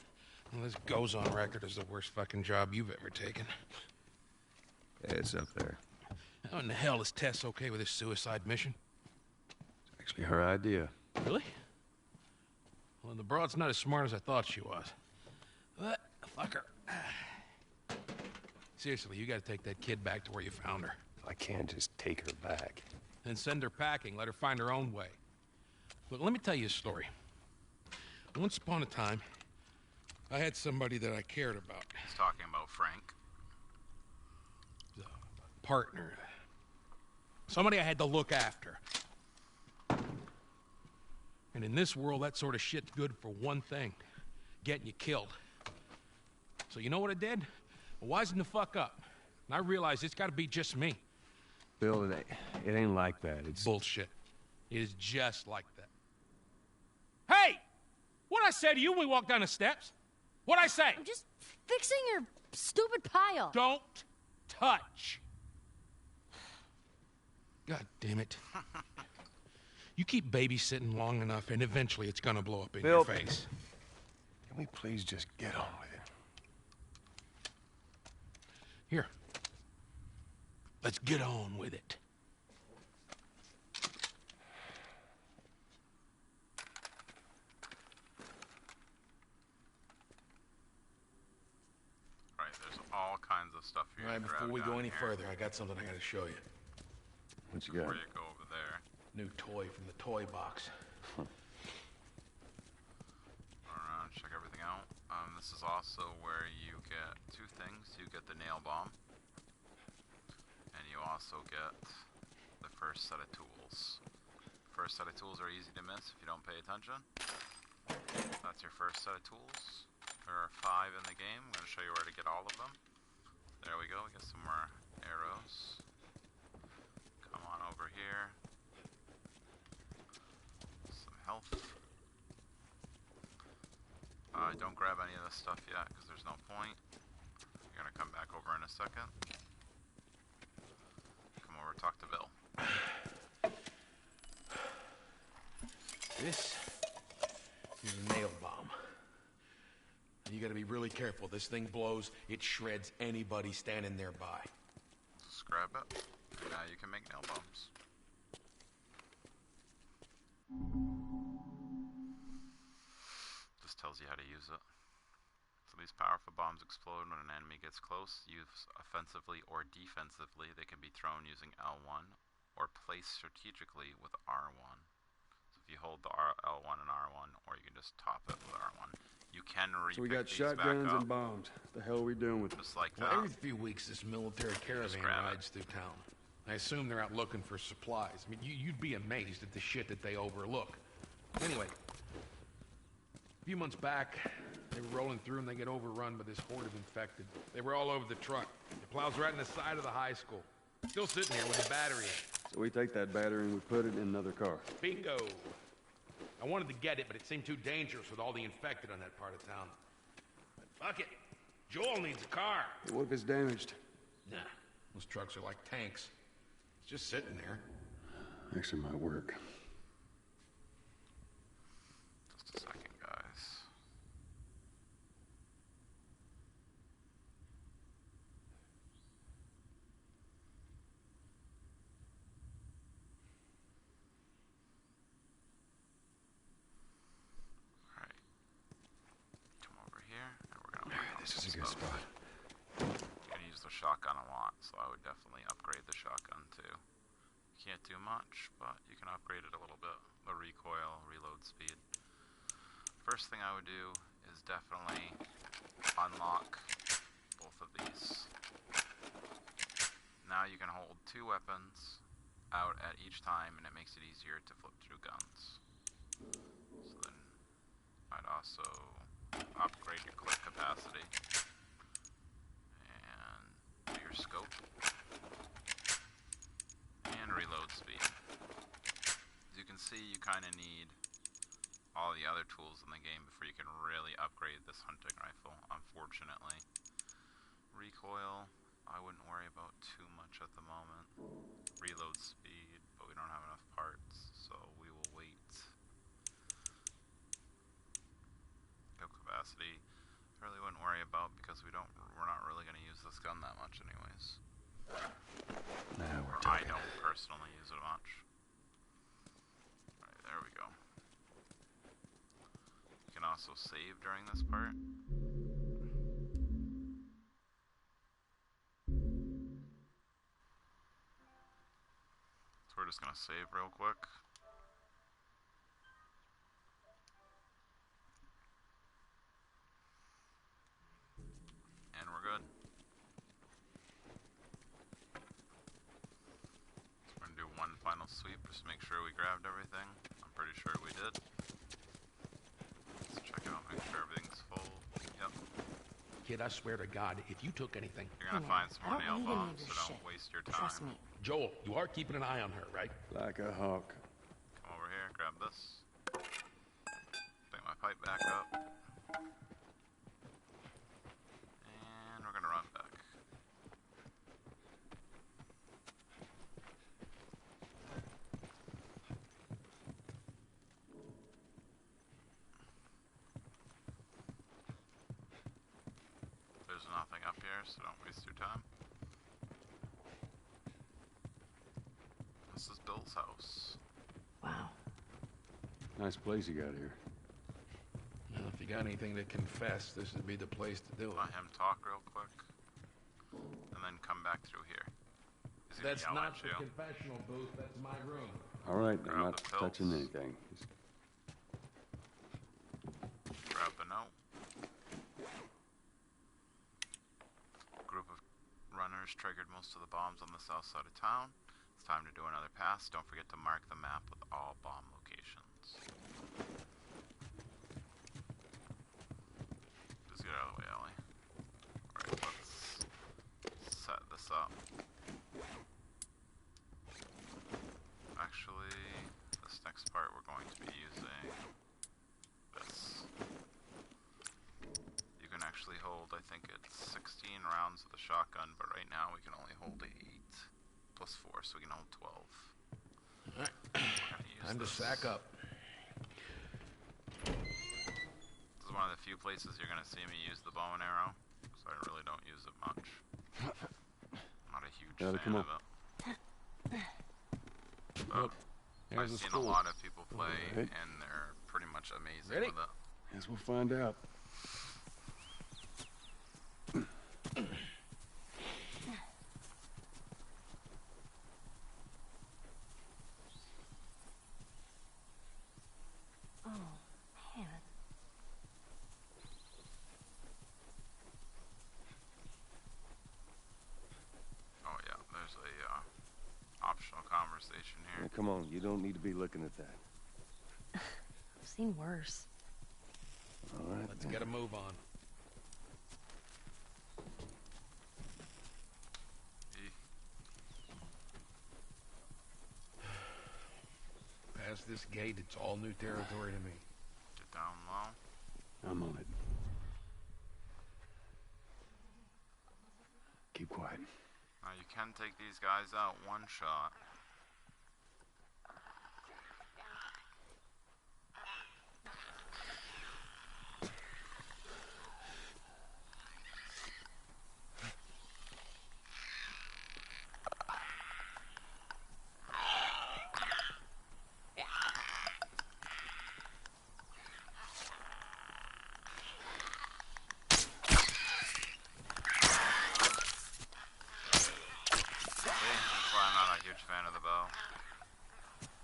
Well, this goes on record as the worst fucking job you've ever taken. It's up there. How in the hell is Tess okay with this suicide mission? It's actually her idea. Really? Well, the broad's not as smart as I thought she was. But, fuck her. Seriously, you gotta take that kid back to where you found her. I can't just take her back. Then send her packing, let her find her own way. Look, let me tell you a story. Once upon a time, I had somebody that I cared about. He's talking about Frank. A partner. Somebody I had to look after. And in this world, that sort of shit's good for one thing. Getting you killed. So you know what I did? I wisened the fuck up. And I realized it's gotta be just me. Bill, it ain't like that. It's... Bullshit. It is just like that. Hey! What'd I say to you when we walked down the steps? What'd I say? I'm just fixing your stupid pile. Don't touch. God damn it. You keep babysitting long enough, and eventually it's gonna blow up in your face. Can we please just get on with it? Here. Let's get on with it. Right, there's all kinds of stuff here. All right, before we go any further, I got something I gotta show you. What you got? Before you go over there. New toy from the toy box. Go around, check everything out. This is also where you get two things. You get the nail bomb. And you also get the first set of tools. First set of tools are easy to miss if you don't pay attention. That's your first set of tools. There are 5 in the game. I'm going to show you where to get all of them. There we go. We get some more arrows. Come on over here. Some health. Don't grab any of this stuff yet because there's no point. You're going to come back over in a second. Come over, talk to Bill. This is a nail bomb. You gotta be really careful. This thing blows, it shreds anybody standing nearby. Just grab it. And now you can make nail bombs. Just tells you how to use it. So these powerful bombs explode when an enemy gets close. Used offensively or defensively, they can be thrown using L1 or placed strategically with R1. So if you hold the L1 and R1, or you can just top it with R1. You can repick So we got these shotguns back up, and bombs. The hell are we doing with just like Well, that. every few weeks, this military caravan grab it. rides through town. I assume they're out looking for supplies. I mean, you'd be amazed at the shit that they overlook. Anyway, a few months back, they were rolling through and they get overrun by this horde of infected. They were all over the truck. It plows right in the side of the high school. Still sitting here with a battery in it. So we take that battery and we put it in another car. Bingo. I wanted to get it, but it seemed too dangerous with all the infected on that part of town. But fuck it. Joel needs a car. Hey, what if it's damaged? Nah, those trucks are like tanks. It's just sitting there. Actually might work. Just a second, guys. Alright. Come over here, and we're gonna work on This is a some good stuff. spot. You're gonna use the shotgun a lot, so I would definitely upgrade the shotgun too. Can't do much, but you can upgrade it a little bit. The recoil, reload speed. First thing I would do is definitely unlock both of these. Now you can hold 2 weapons out at each time, and it makes it easier to flip through guns. So then I'd also upgrade your clip capacity and your scope and reload speed. As you can see, you kind of need all the other tools in the game before you can really upgrade this hunting rifle, unfortunately. Recoil, I wouldn't worry about too much at the moment. Reload speed, but we don't have enough parts, so we will wait. Scope capacity, I really wouldn't worry about because we're not really going to use this gun that much anyways. Now we're Our personally use it much. Alright, there we go. You can also save during this part. So we're just gonna save real quick. And we're good. So we're gonna do one final sweep just to make sure we grabbed everything. I'm pretty sure we did. Let's check out, make sure everything's full. Yep. Kid, I swear to God, if you took anything... You're gonna find some more nail bombs, so don't waste your time. Trust me. Joel, you are keeping an eye on her, right? Like a hawk. Come over here, grab this. Pick my pipe back up. And we're gonna run back. There's nothing up here, so don't waste your time. This is Bill's house. Wow. Nice place you got here. Well, if you got anything to confess, this would be the place to do it. Let him talk real quick. And then come back through here. He's gonna That's yell not at the you. confessional booth, that's my room. All right, Grab I'm not the pills. touching anything. Just Grab the note. Group of runners triggered most of the bombs on the south side of town. It's time to do another pass. Don't forget to mark the map with all bomb locations. Just get out of the way, Ellie. Alright, let's set this up. Actually, this next part we're going to be using this. You can actually hold, I think it's 16 rounds of the shotgun, but right now we can only hold 8 plus 4, so we can hold 12. Alright, Use time to this. sack up. This is one of the few places you're going to see me use the bow and arrow, because I really don't use it much. I'm not a huge Ellie, fan come of it. Oh, But there's I've the seen school. a lot of people play, Alright. and they're pretty much amazing Ready? with it. guess we'll find out. Oh, man. Oh yeah, there's a optional conversation Now, here. come on, you don't need to be looking at that. I've seen worse. All right. Let's then. get a move on. Eek. Past this gate, it's all new territory to me. Get down low. I'm on it. Keep quiet. Now you can take these guys out one shot. See, that's why I'm not a huge fan of the bow.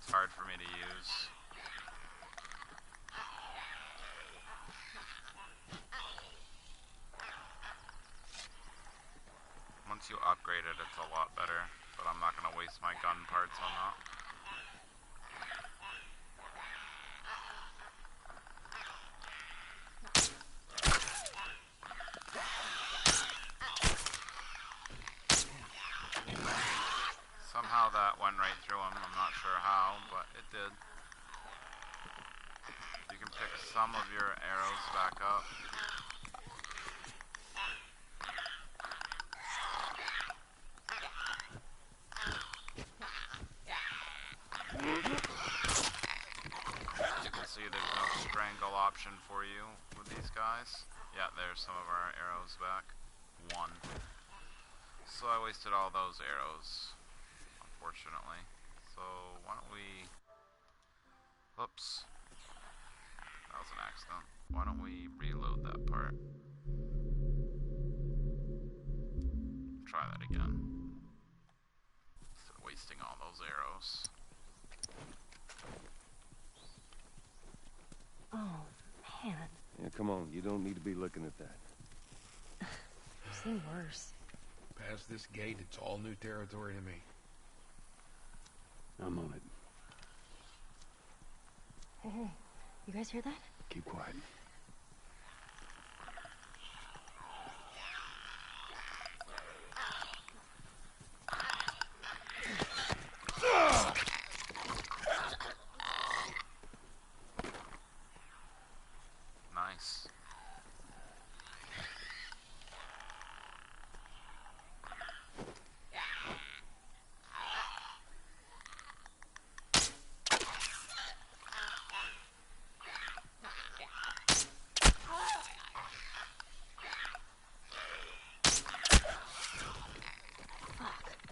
It's hard for me to use. Once you upgrade it, it's a lot better, but I'm not going to waste my gun parts on that. Somehow that went right through him. I'm not sure how, but it did. You can pick some of your arrows back up. As you can see, there's no strangle option for you with these guys. Yeah, there's some of our arrows back. 1. So I wasted all those arrows, unfortunately. Whoops. That was an accident. Why don't we reload that part? Try that again. Instead of wasting all those arrows. Oh, man. Yeah, come on. You don't need to be looking at that. I've seen worse. Past this gate, it's all new territory to me. I'm on it. Hey, you guys hear that? Keep quiet. Nice.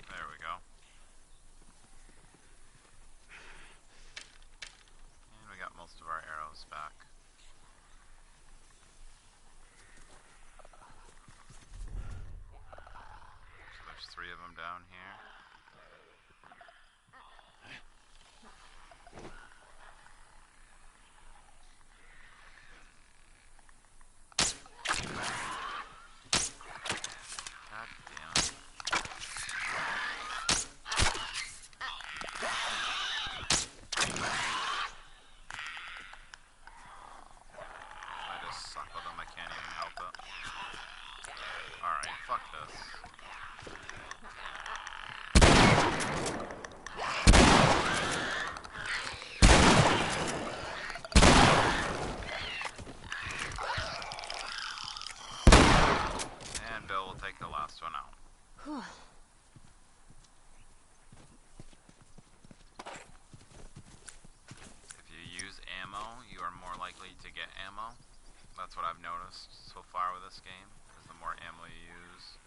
There we go. And we got most of our arrows back. So there's 3 of them down here. God damn it. I just suck with them, I can't even help it. Alright, fuck this. And Bill will take the last one out. Whew. If you use ammo, you are more likely to get ammo. That's what I've noticed so far with this game, is the more ammo you use.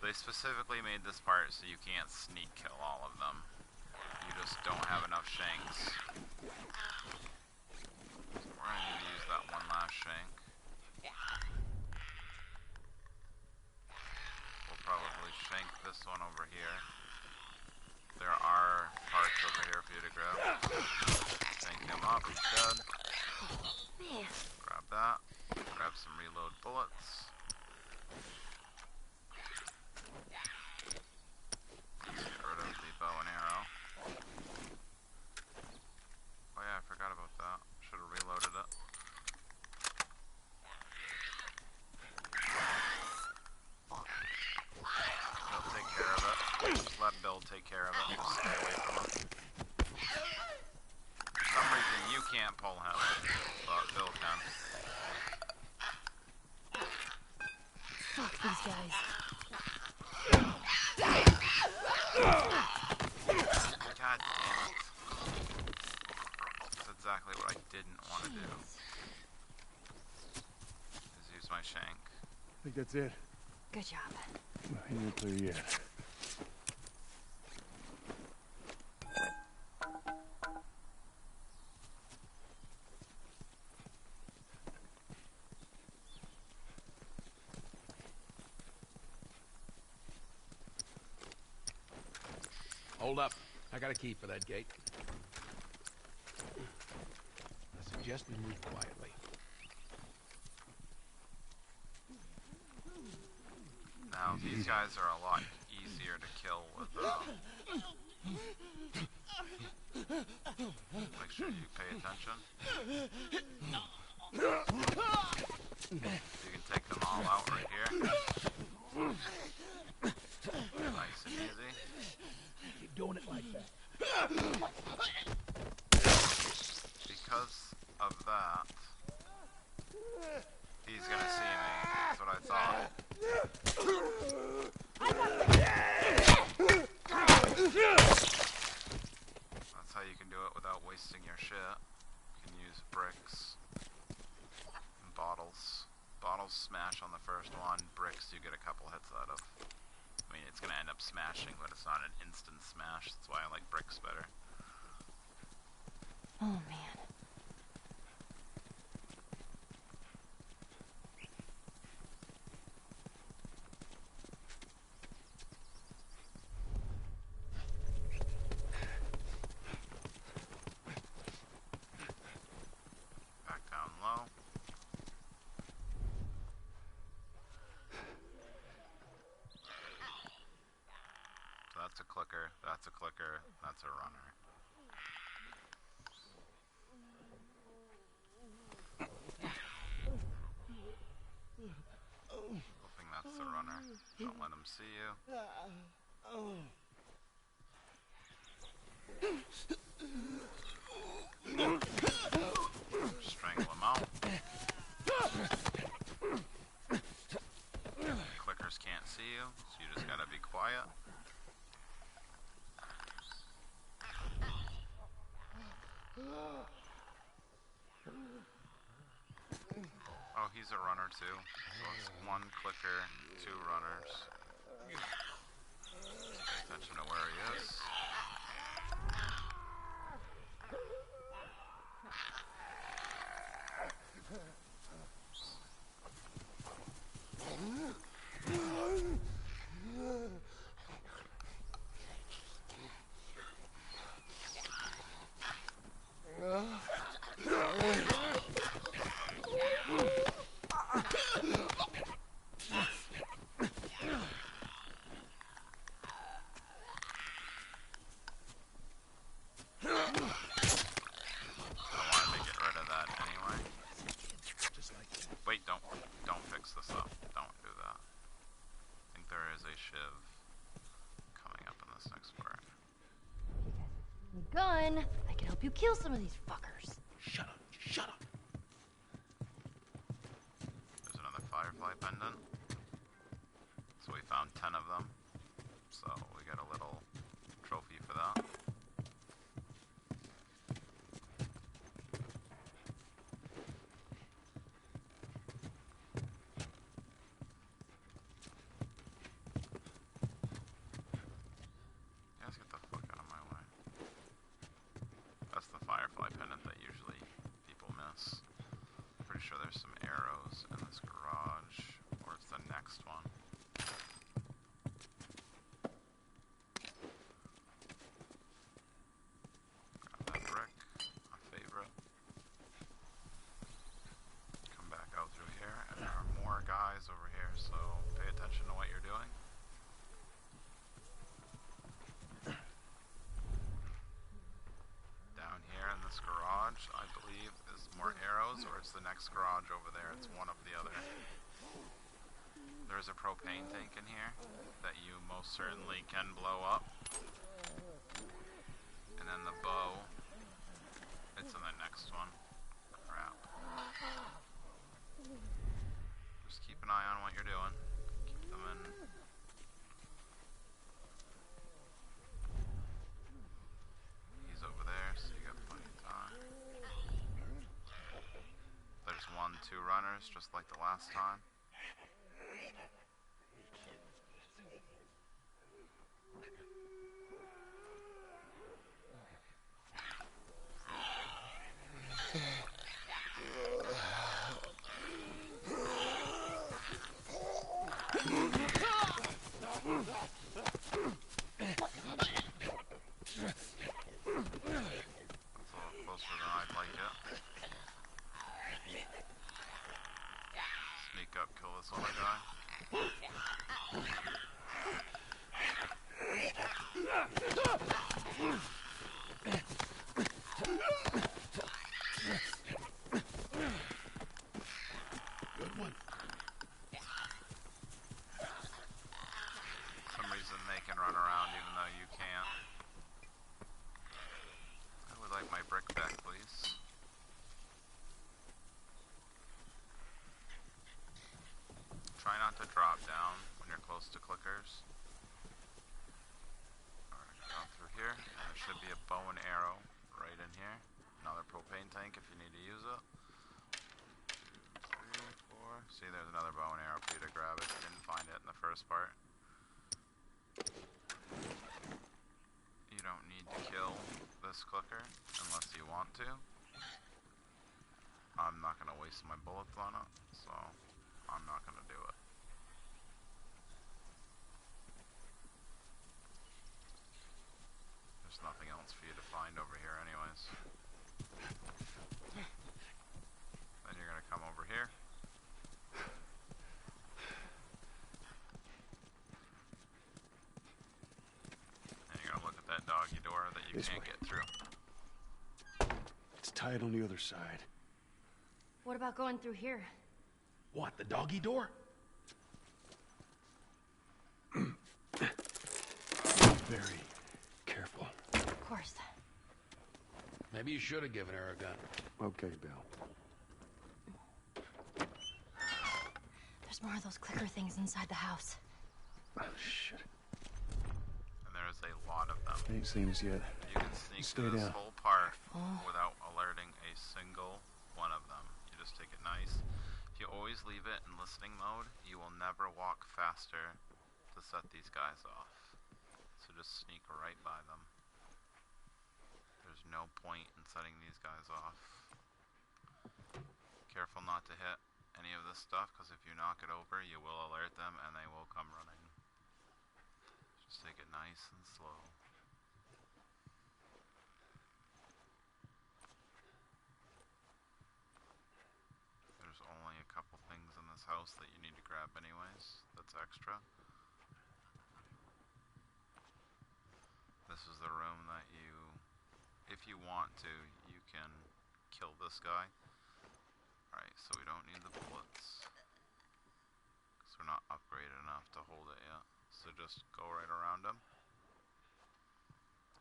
They specifically made this part so you can't sneak kill all of them. You just don't have enough shanks. So we're gonna need to use that one last shank. We'll probably shank this one over here. There are parts over here for you to grab. Shank him up, he's dead. Man. Grab that. Grab some reload bullets. Get rid of the bow and arrow. Oh yeah, I forgot about that. Should have reloaded it. He'll take care of it. Just let Bill take care of it. Just stay away from him. For some reason you can't pull him, but Bill can. Fuck these guys. God damn it. That's exactly what I didn't want to do. Is use my shank. I think that's it. Good job. He ain't clear yet. Hold up. I got a key for that gate. I suggest we move quietly. Now, these guys are a lot easier to kill with, make sure you pay attention. You can take them all out right here. Nice and easy. Keep doing it like that. Because of that, he's gonna see me. That's what I thought. That's how you can do it without wasting your shit. You can use bricks and bottles. Bottles smash on the first one, bricks you get a couple hits out of. I mean, it's gonna end up smashing, but it's not an instant smash. That's why I like bricks better. Oh, man. Back down low. So that's a clicker, that's a clicker, that's a runner. Hoping that's the runner. Don't let him see you. Strangle him out. Clickers can't see you, so you just gotta be quiet. Oh, he's a runner too. So it's 1 clicker, 2 runners. Pay attention to where he is. Wait, don't fix this up. Don't do that. I think there is a shiv coming up in this next part. The gun. I can help you kill some of these fuckers. Shut up. Shut up. There's another firefly pendant. So we found 10 of them. So we got a little trophy for that. Guys, get the fuck out of my way. That's the firefly pendant that usually people miss. Pretty sure there's some arrows in this garage, or it's the next one. Grab that brick, a favorite. Come back out through here, and there are more guys over here, so pay attention to what you're doing. Down here in this garage, I believe, is more arrows, or it's the next garage over there. It's one of the other. There's a propane tank in here that you most certainly can blow up. And then the bow, it's in the next one. Crap. Just keep an eye on what you're doing. Keep them in. He's over there, so you got plenty of time. There's 1, 2 runners, just like the last time. That's a little closer than I'd like it. Sneak up, kill this other guy. Good one. For some reason they can run around even though you can't. I would like my brick back, please. Try not to drop down when you're close to clickers. Alright, go through here, and there should be a bow and arrow right in here. Another propane tank if you need to use it. 2, 3, 4. See, there's another bow and arrow for you to grab if you didn't find it in the first part. You don't need to kill the this clicker unless you want to. I'm not gonna waste my bullets on it, so I'm not gonna do it. There's nothing else for you to find over here anyways. Then you're gonna come over here. And you're gonna look at that doggy door that you can't get through. It's tied on the other side. What about going through here? What, the doggy door? Very careful. Of course. Maybe you should have given her a gun. Okay, Bill. There's more of those clicker things inside the house. Oh, shit. And there's a lot of them. They ain't seen us yet. You can sneak Stay through this down. whole part without alerting a single one of them. You just take it nice. If you always leave it in listening mode, you will never walk faster to set these guys off. So just sneak right by them. There's no point in setting these guys off. Careful not to hit any of this stuff, because if you knock it over, you will alert them and they will come running. Just take it nice and slow. There's only a couple things in this house that you need to grab anyways, that's extra. This is the room that you, if you want to, you can kill this guy. Alright, so we don't need the bullets, because we're not upgraded enough to hold it yet. So just go right around him.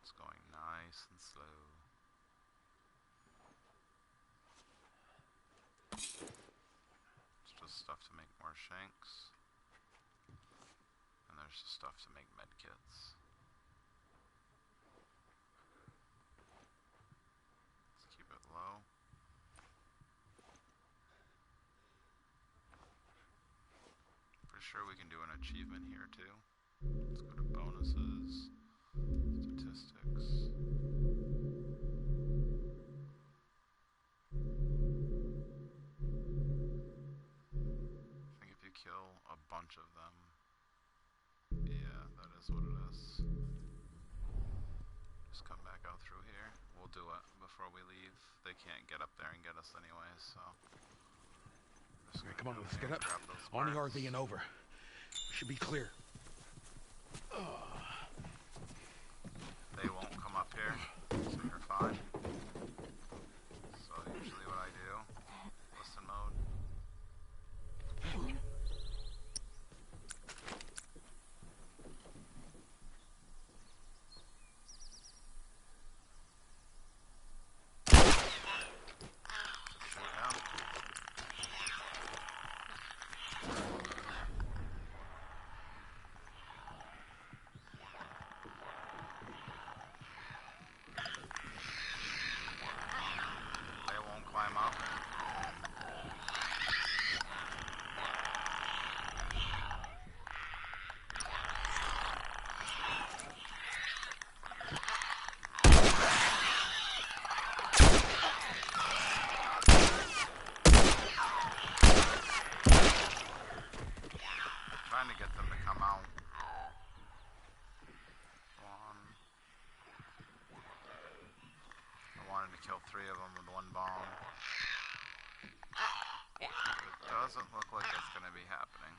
It's going nice and slow. It's just stuff to make more shanks. And there's just stuff to make medkits. Let's keep it low. Pretty sure we can do an achievement here too. Let's go to bonuses, statistics. I think if you kill a bunch of them, yeah, that is what it is. Just come back out through here. We'll do it before we leave. They can't get up there and get us anyway, so. Okay, come on, let's get up. On the RV and over. We should be clear. They won't come up here, so you're fine. So usually what I do, listen mode. Shoot him. They won't climb up. Trying to get them to come out. One. I wanted to kill 3 of them with 1 bomb. But it doesn't look like it's going to be happening.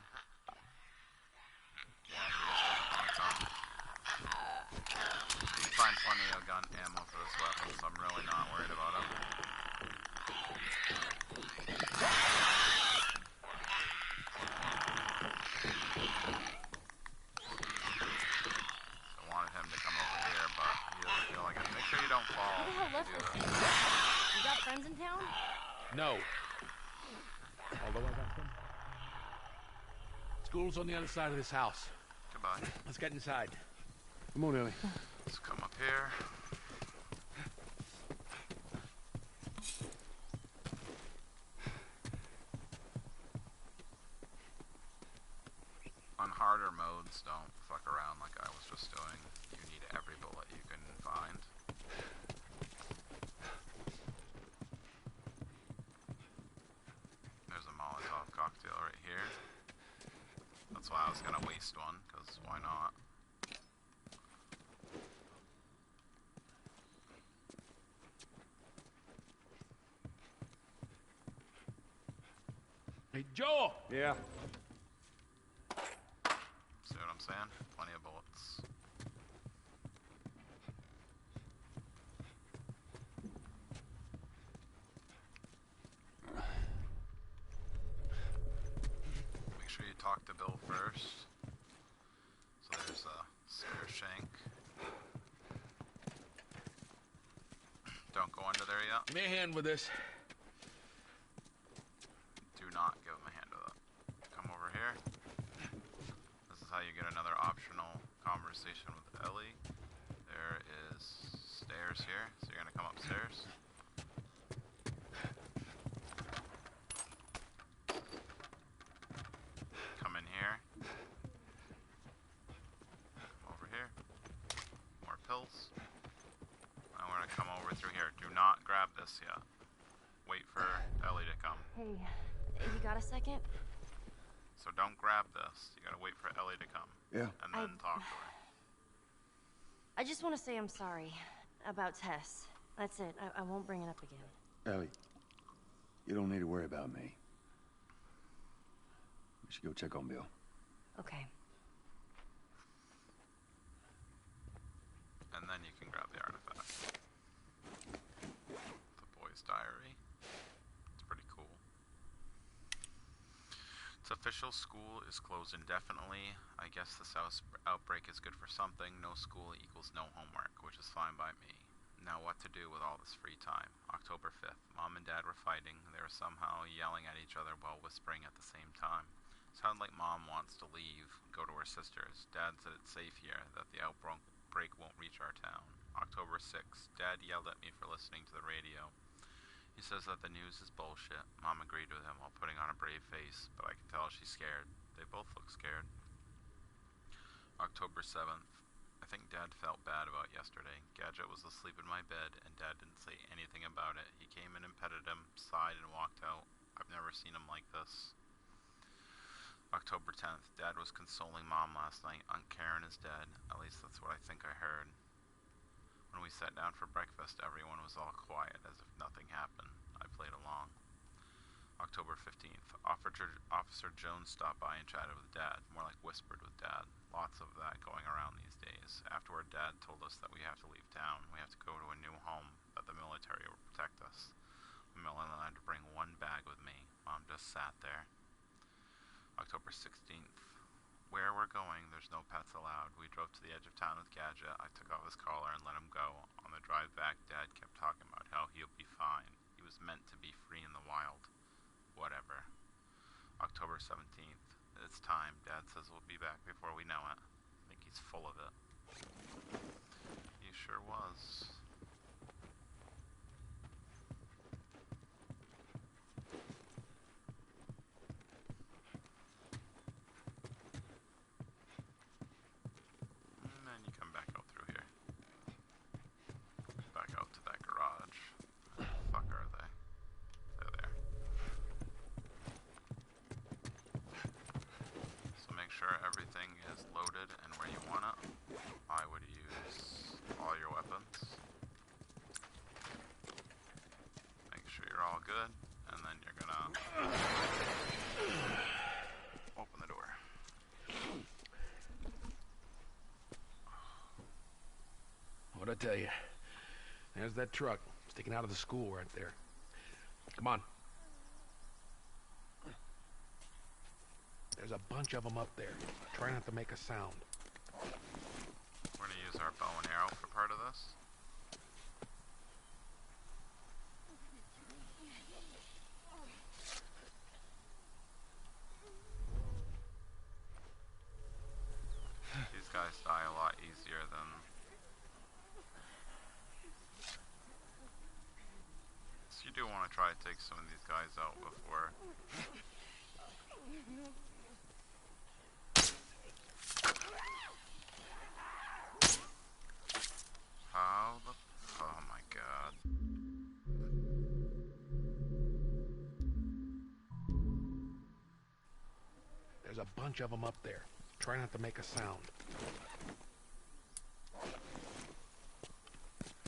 Yeah, he just didn't want to come. You can find plenty of gun ammo for this weapon, so I'm really not worried about him. I wanted him to come over here, but he doesn't feel like it. Make sure you don't fall. Who the hell left Do this this. thing? You got friends in town? No. Although I got some. School's on the other side of this house. Goodbye. Let's get inside. Come on, Ellie. Let's come up here. On harder modes, don't fuck around like I was just doing. You need every bullet you can find. Hey, Joel! Yeah. See what I'm saying? Plenty of bullets. Make sure you talk to Bill first. So there's a spare shank. Don't go under there yet. Give me a hand with this. Do not give him a hand with it. Come over here. This is how you get another optional conversation with Ellie. There is stairs here, so you're gonna come upstairs. Come in here. Come over here. More pills. And we're gonna come over through here. Do not grab this yet. Wait for Ellie to come. Hey, you got a second? So don't grab this. You gotta wait for Ellie to come. Yeah. And then talk to her. I just want to say I'm sorry about Tess. That's it. I won't bring it up again. Ellie, you don't need to worry about me. We should go check on Bill. Okay. And then you can grab the artifact. The boy's diary. It's pretty cool. It's official. School is closed indefinitely. I guess this outbreak is good for something. No school equals no homework, which is fine by me. Now what to do with all this free time? October 5th. Mom and Dad were fighting. They were somehow yelling at each other while whispering at the same time. Sounded like Mom wants to leave, go to her sister's. Dad said it's safe here, that the outbreak won't reach our town. October 6th. Dad yelled at me for listening to the radio. He says that the news is bullshit. Mom agreed with him while putting on a brave face, but I can tell she's scared. They both look scared. October 7th. I think Dad felt bad about yesterday. Gadget was asleep in my bed, and Dad didn't say anything about it. He came in and petted him, sighed, and walked out. I've never seen him like this. October 10th. Dad was consoling Mom last night. Aunt Karen is dead. At least that's what I think I heard. When we sat down for breakfast, everyone was all quiet, as if nothing happened. I played along. October 15th. Officer Jones stopped by and chatted with Dad, more like whispered with Dad. Lots of that going around these days. Afterward, Dad told us that we have to leave town. We have to go to a new home, that the military will protect us. I'm only allowed to bring one bag with me. Mom just sat there. October 16th. Where we're going, there's no pets allowed. We drove to the edge of town with Gadget. I took off his collar and let him go. On the drive back, Dad kept talking about how he'll be fine. He was meant to be free in the wild. Whatever. October 17th. It's time. Dad says we'll be back before we know it. I think he's full of it. He sure was. And then you come back out through here. Back out to that garage. Where the fuck are they? They're there. So make sure everything is loaded and where you want it. I would use all your weapons. Make sure you're all good, and then you're gonna open the door. What'd I tell you? There's that truck sticking out of the school right there. Come on. There's a bunch of them up there. Try not to make a sound. We're gonna use our bow and arrow for part of this. These guys die a lot easier than... So you do want to try to take some of these guys out before... How the... Oh my god. There's a bunch of them up there. Try not to make a sound. There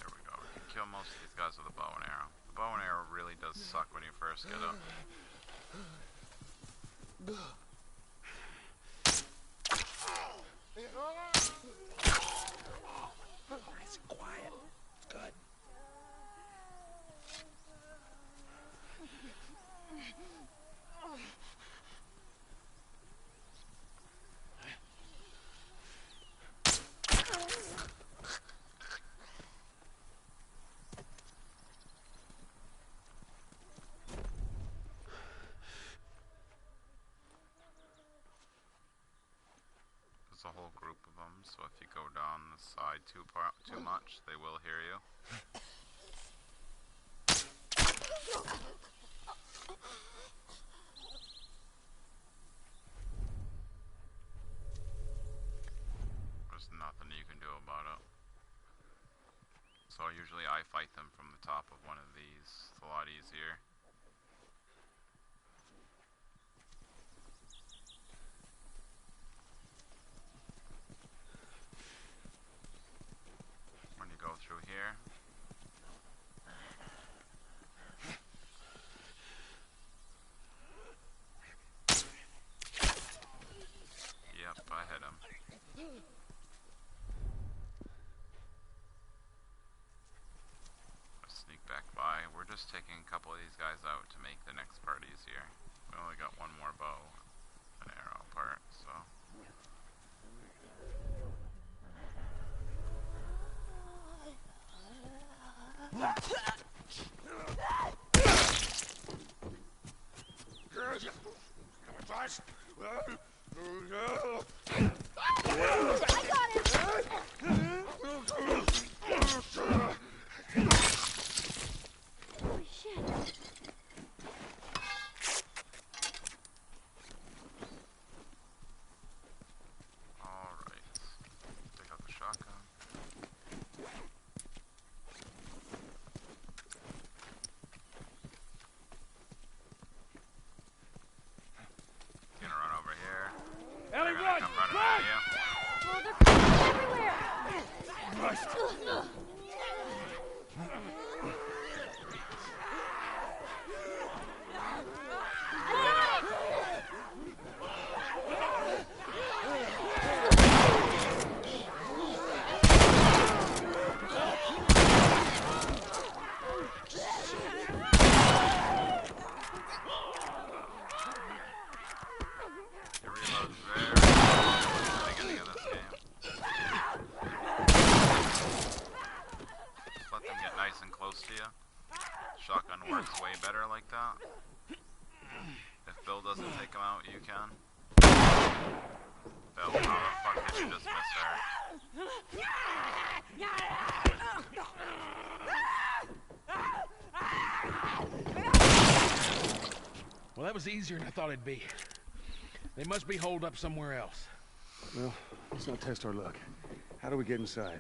we go. You can kill most of these guys with a bow and arrow. The bow and arrow really does suck when you first get up. Nice and quiet. It's good. There's a whole group of them, so if you go down the side too much, they will hear you. There's nothing you can do about it. So usually I fight them from the top of one of these. It's a lot easier. When you go through here, yep, I hit him. Let's sneak back by. We're just taking a couple of these guys out to make the next part easier. We only got one more bow and arrow part, so. Holy shit. Alright. Take out the shotgun. Gonna run over here. Ellie, They're gonna run! come running Run! at you. Oh, they're coming everywhere. Your reload's very important at the beginning of this game. Just let them get nice and close to you. Shotgun works way better like that. If Bill doesn't take him out, you can. Bill, how the fuck did you just miss her? Well, that was easier than I thought it'd be. They must be holed up somewhere else. Well, let's not test our luck. How do we get inside?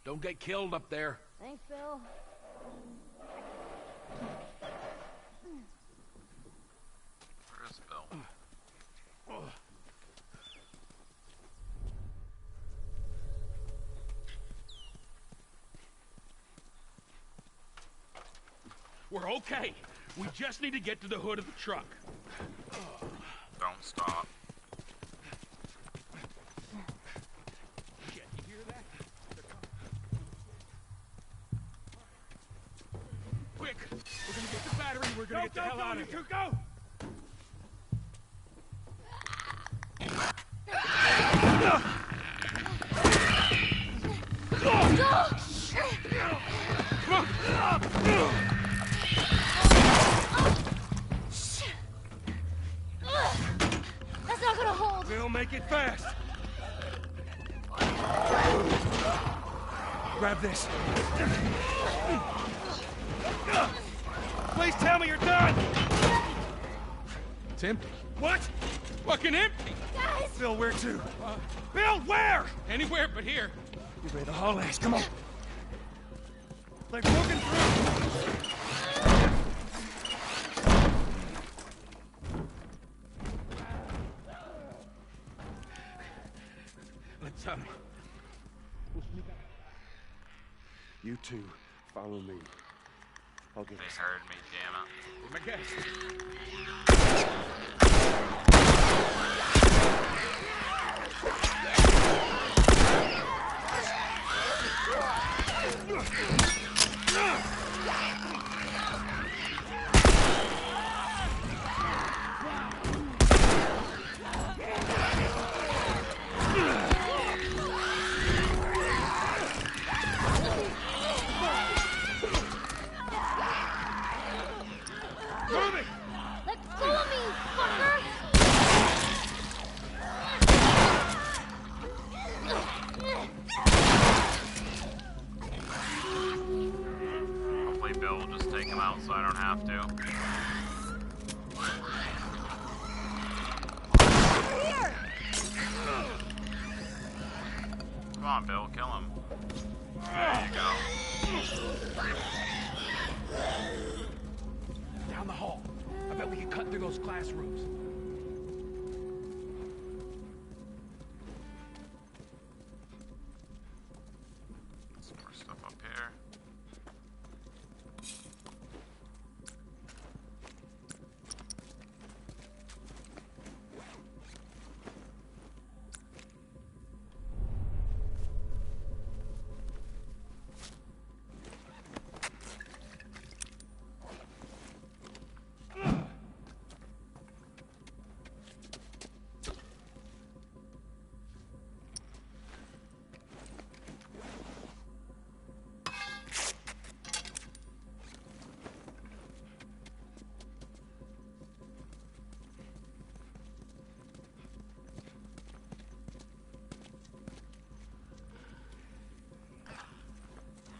Don't get killed up there. Thanks, Bill. Where is Bill? We're okay. We just need to get to the hood of the truck. Don't stop. Shit, you hear that? They're coming. Quick! We're gonna get the battery. We're gonna get the hell out of here. Go! That's not gonna hold. Bill, make it fast! Grab this. Please tell me you're done! It's empty. What? Fucking empty! Guys! Bill, where to? Bill, where? Anywhere but here. You better haul ass. Come on. They've broken through. Let's, You two, follow me. I'll get They us. heard me, damn it. my guest. Let go of me, fucker! Hopefully Bill will just take him out so I don't have to. Here! Come on, Bill, kill him. There you go. Down the hall. I bet we can cut through those classrooms. Some more stuff up here.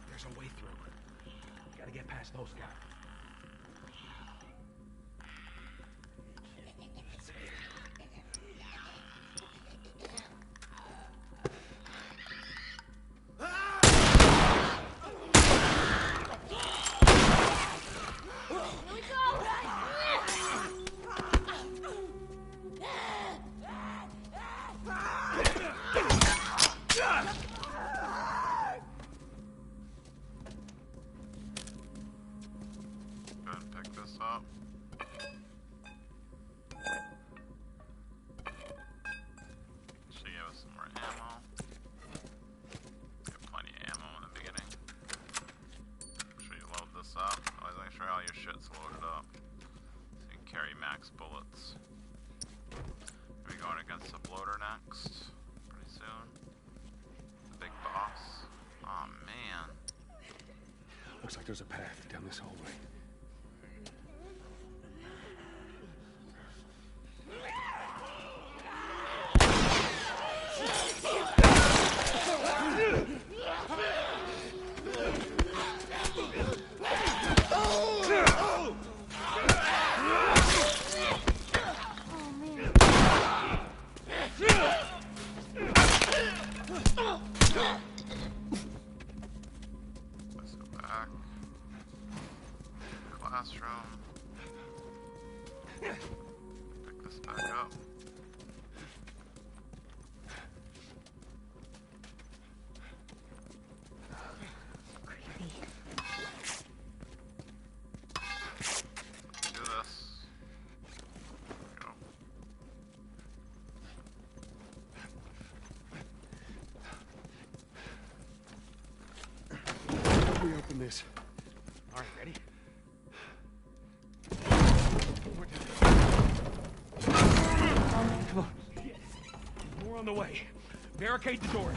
There's a way through. Gotta get past those guys. Here we go! Go ahead and pick this up. Should give us some more ammo. Got plenty of ammo in the beginning. Make sure you load this up. Always make sure all your shit's loaded up. So you can carry max bullets. Are we going against the bloater next? Pretty soon. The big boss. Oh man. Looks like there's a path down this hallway. Let's go back. Classroom. Pick this back up. Do this. Go. We open this. All right, ready? Come on. More on the way. Barricade the doors.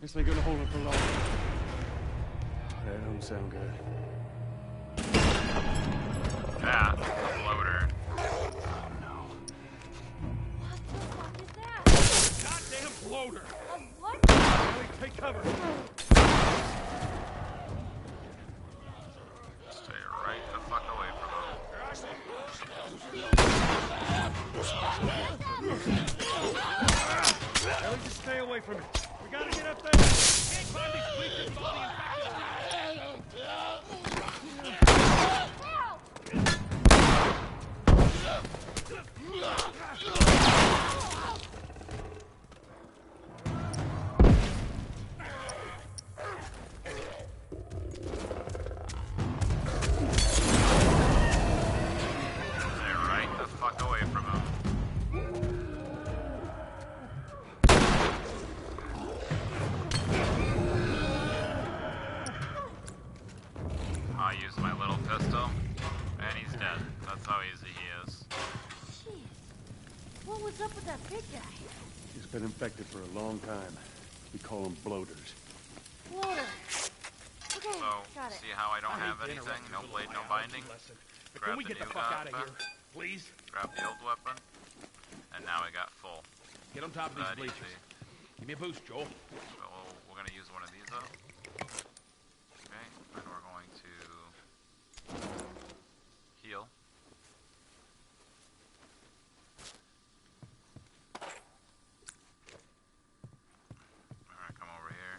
This ain't gonna hold it for long. That don't sound good. That, the bloater. What the fuck is that? Goddamn bloater. What? Ellie, take cover. Ellie, just stay away from it. We gotta get up there. Can't climb these bleachers with all the infected. Stay right the fuck away from him. I use my little pistol, and he's dead. That's how easy he is. Jeez. What was up with that big guy? He's been infected for a long time. We call them bloaters. Floater. Okay, So, got it. see how I don't have hate to anything? interrupt No your blade, little no biology binding? lesson, but Grab can we the get the new fuck out of weapon. here, please? Grab the old weapon, and now we got full. Get on top of these That bleachers. easy. Give me a boost, Joel. So we're gonna use one of these up. Okay, and we're going to heal. Alright, come over here.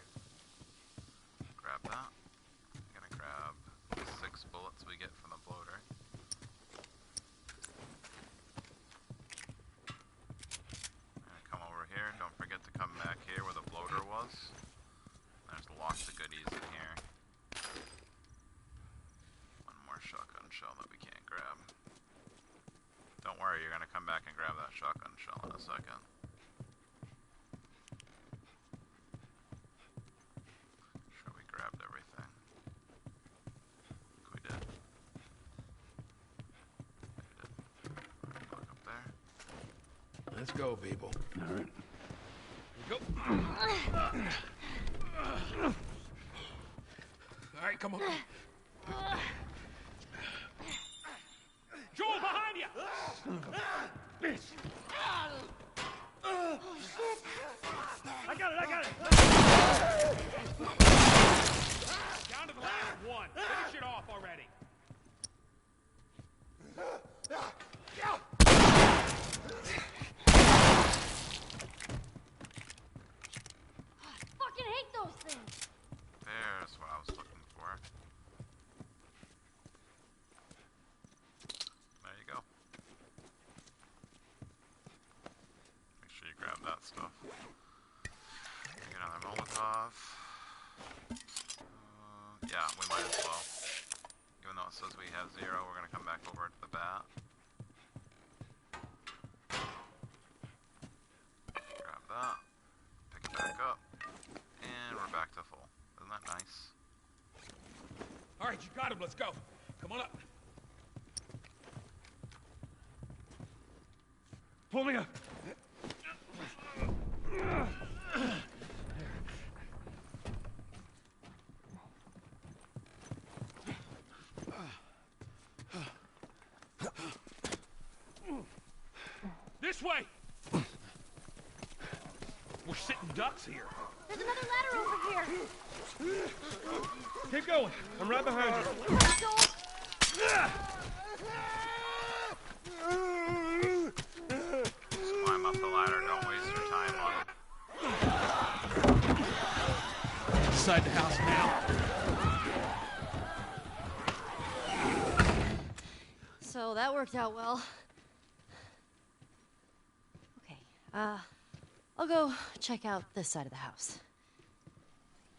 Grab that. I'm gonna grab 6 bullets we get from the bloater. And come over here. Don't forget to come back here where the bloater was. There's lots of goodies in here. One more shotgun shell that we can't grab. Don't worry, you're gonna come back and grab that shotgun shell in a second. Sure we grabbed everything. We did. Look up there. Let's go, people. All right. Go. All right, come on. Joel, behind you! I got it, I got it! Down to the last one. Finish it off already. Fucking hate those things. There's what I was looking for. There you go. Make sure you grab that stuff. Get another Molotov. Yeah, we might as well. Even though it says we have 0, we're gonna come back over to the bat. Grab that. Pick it back up. And we're back to full. Isn't that nice? All right, you got him. Let's go. Come on up. Pull me up. This way. We're sitting ducks here. There's another ladder over here. Keep going. I'm right behind you. Joel. Just climb up the ladder. Don't waste your time on them. Inside the house now. So that worked out well. Okay, I'll go check out this side of the house.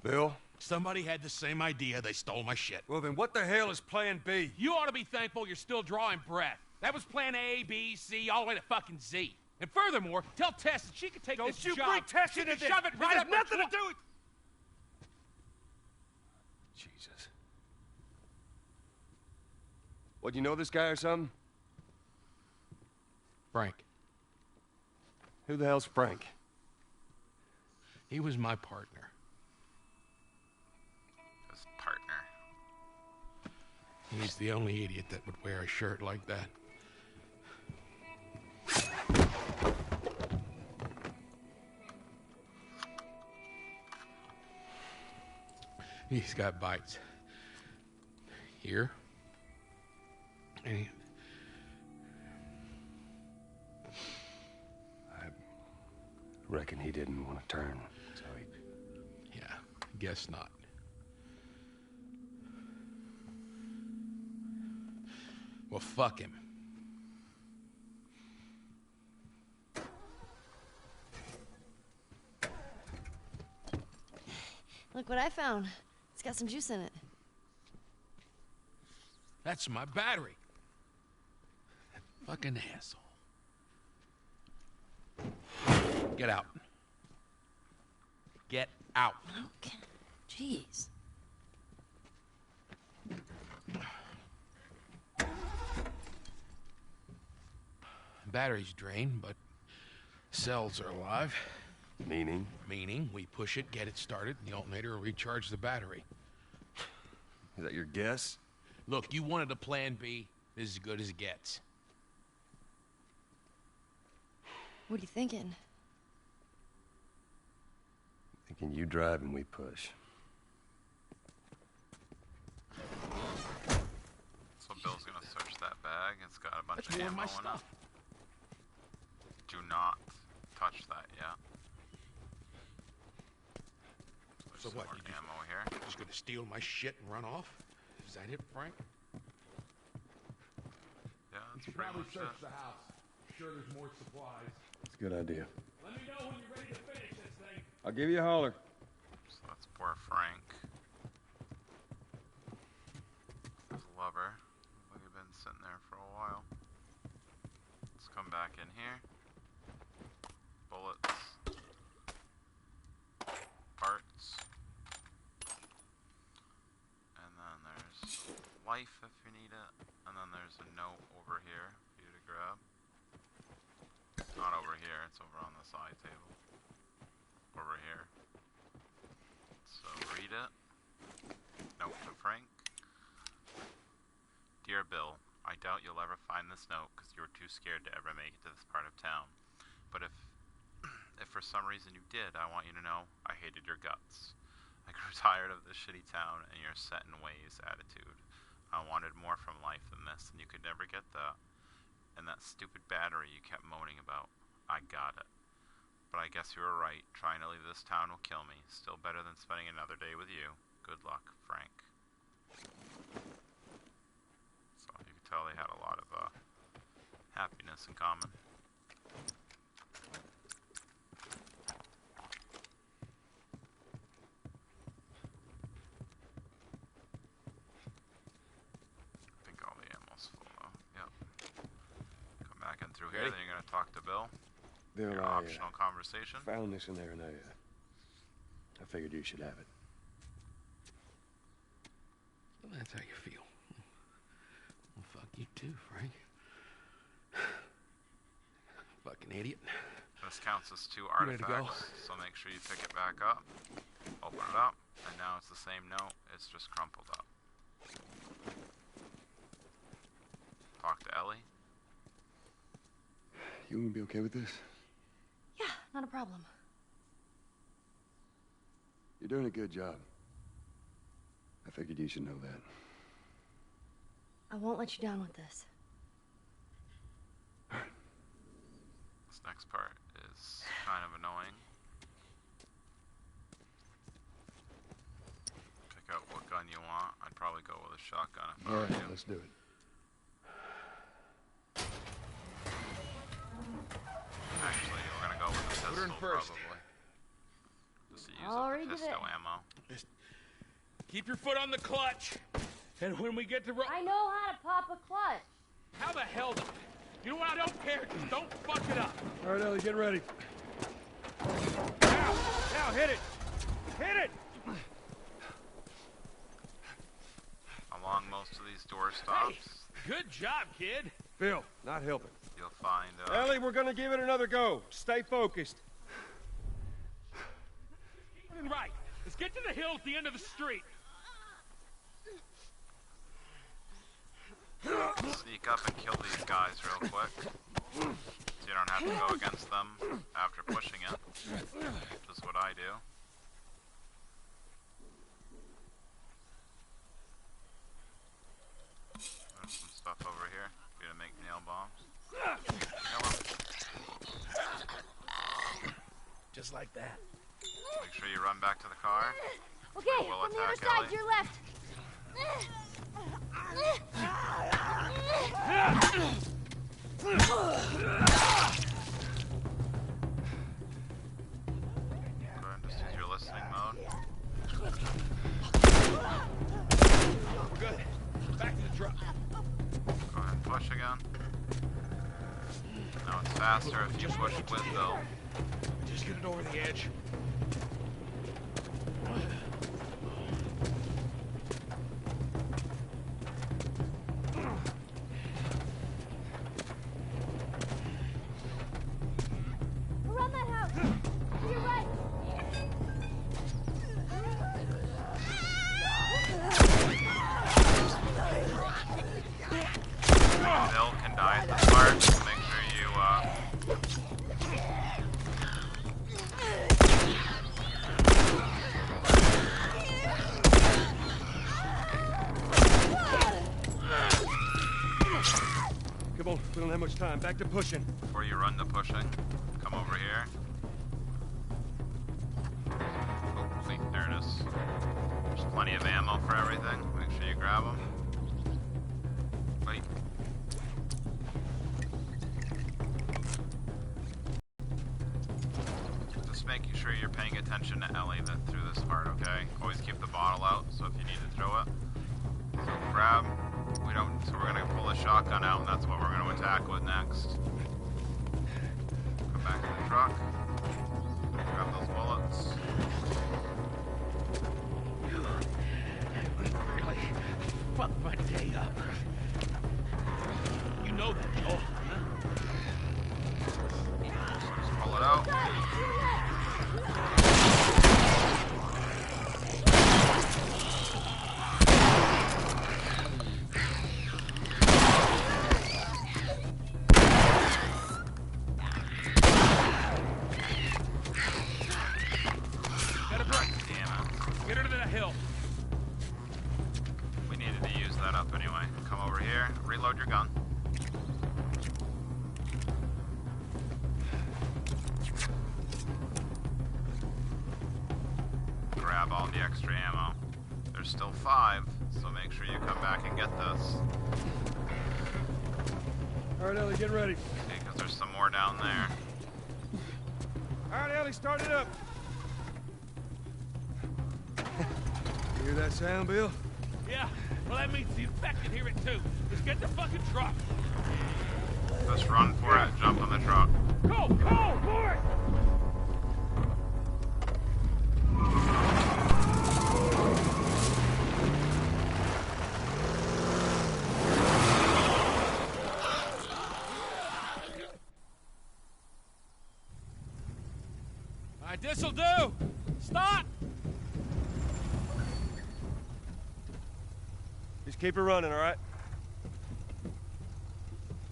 Bill? Somebody had the same idea. They stole my shit. Well, then what the hell is plan B? You ought to be thankful you're still drawing breath. That was plan A, B, C, all the way to fucking Z. And furthermore, tell Tess that she could take this Don't you job. bring Tess She into could this. shove it This right has up her nothing to tw- do with... Jesus. What, you know this guy or something? Frank. Who the hell's Frank? He was my partner. His partner. He's the only idiot that would wear a shirt like that. He's got bites. Here. And Reckon he didn't want to turn, so he... Yeah, guess not. Well, fuck him. Look what I found. It's got some juice in it. That's my battery. That fucking asshole. Get out. Get out. Okay. Jeez. Battery's drained, but cells are alive. Meaning? Meaning, we push it, get it started, and the alternator will recharge the battery. Is that your guess? Look, you wanted a plan B. This is as good as it gets. What are you thinking? Thinking you drive and we push. So Bill's gonna search that bag. It's got a bunch That's of more of ammo my in stuff. it. Do not touch that yet. So There's what, some you more ammo here. Just gonna steal my shit and run off? Is that it, Frank? Yeah, that's pretty much it. the house. Sure there's more supplies. It's a good idea. Let me know when you're ready to finish this thing. I'll give you a holler. So that's poor Frank. His lover. Looks like he's been sitting there for a while. Let's come back in here. Bullets. Parts. And then there's life if you need it. And then there's a note over here for you to grab. It's not over here, it's over on the side table. Over here. So read it. Note to Frank. Dear Bill, I doubt you'll ever find this note because you were too scared to ever make it to this part of town. But if for some reason you did, I want you to know I hated your guts. I grew tired of this shitty town and your set in ways attitude. I wanted more from life than this, and you could never get that. And that stupid battery you kept moaning about, I got it. But I guess you were right. Trying to leave this town will kill me. Still better than spending another day with you. Good luck, Frank. So you could tell they had a lot of happiness in common. I think all the ammo's full though. Yep. Come back in through here, then you're gonna talk to Bill. Bill, Your optional conversation. found this in there, and I figured you should have it. Well, that's how you feel. Well, fuck you too, Frank. Fucking idiot. This counts as 2 ready to go? artifacts, so make sure you pick it back up. Open it up, and now it's the same note, it's just crumpled up. Talk to Ellie. You gonna be okay with this? Yeah, not a problem. You're doing a good job. I figured you should know that. I won't let you down with this. This next part is kind of annoying. Pick out what gun you want. I'd probably go with a shotgun if I All were right, you. let's do it. Actually, we're gonna go with a pistol her in first. probably. Just to use Already up the did it. pistol ammo. Just keep your foot on the clutch. And when we get to I know how to pop a clutch. how the hell do... You know what? I don't care. Just don't fuck it up. All right, Ellie, get ready. Now, hit it! Hit it! Along most of these door stops, Good job, kid. Bill, not helping. you'll find Ellie, we're gonna give it another go. Stay focused. Right. Let's get to the hill at the end of the street. sneak up and kill these guys real quick. So you don't have to go against them after pushing it. Which is what I do. There's some stuff over here for you to make nail bombs. Kill 'em. just like that. Make sure you run back to the car. Okay, We'll from the other attack side, Ellie. to your left. Go ahead and just use your listening mode. We're good. Back to the truck. Go ahead and push again. Now it's faster if you push with Bill. Just get it over the edge. Around that house. To your right. Bill can die at the start, so make sure you, Come on, we don't have much time. Back to pushing. before you run to pushing, come over here. Oh, see, there it is. There's plenty of ammo for everything. Make sure you grab them. Wait. Just making sure you're paying attention to Ellie through this part, okay? Always keep the bottle out, so if you need to throw it. So grab. So we're gonna pull the shotgun out, and that's what we're gonna attack with next. Come back to the truck. Grab those bullets. Really fucked my day up. You know that, Joel. Just pull it out. Got a break. Damn it. Get her to that hill. We needed to use that up anyway. Come over here. Reload your gun. Grab all the extra ammo. There's still 5, so make sure you come back and get this. All right, Ellie, get ready. Okay, because there's some more down there. All right, Ellie, start it up. You hear that sound, Bill? Yeah, well, that means the infected hear it too. Let's get the fucking truck. Just run for it. Jump on the truck. Go, go, for it! All right, this'll do. Stop! Just keep it running, all right?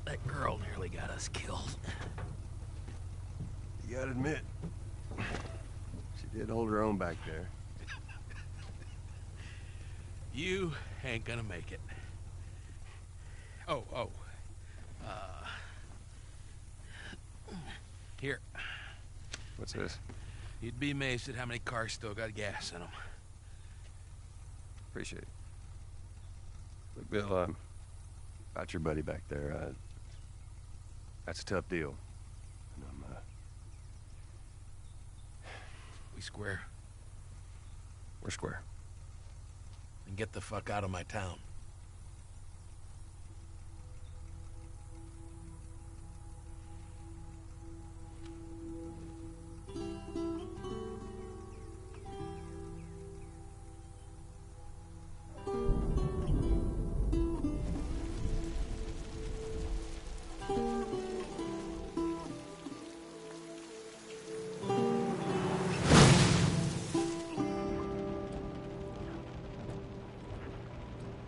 That girl nearly got us killed. You gotta admit, she did hold her own back there. You ain't gonna make it. Oh. Here. What's this? You'd be amazed at how many cars still got gas in them. Appreciate it. Look, Bill, about your buddy back there, that's a tough deal. And We square. we're square. And get the fuck out of my town.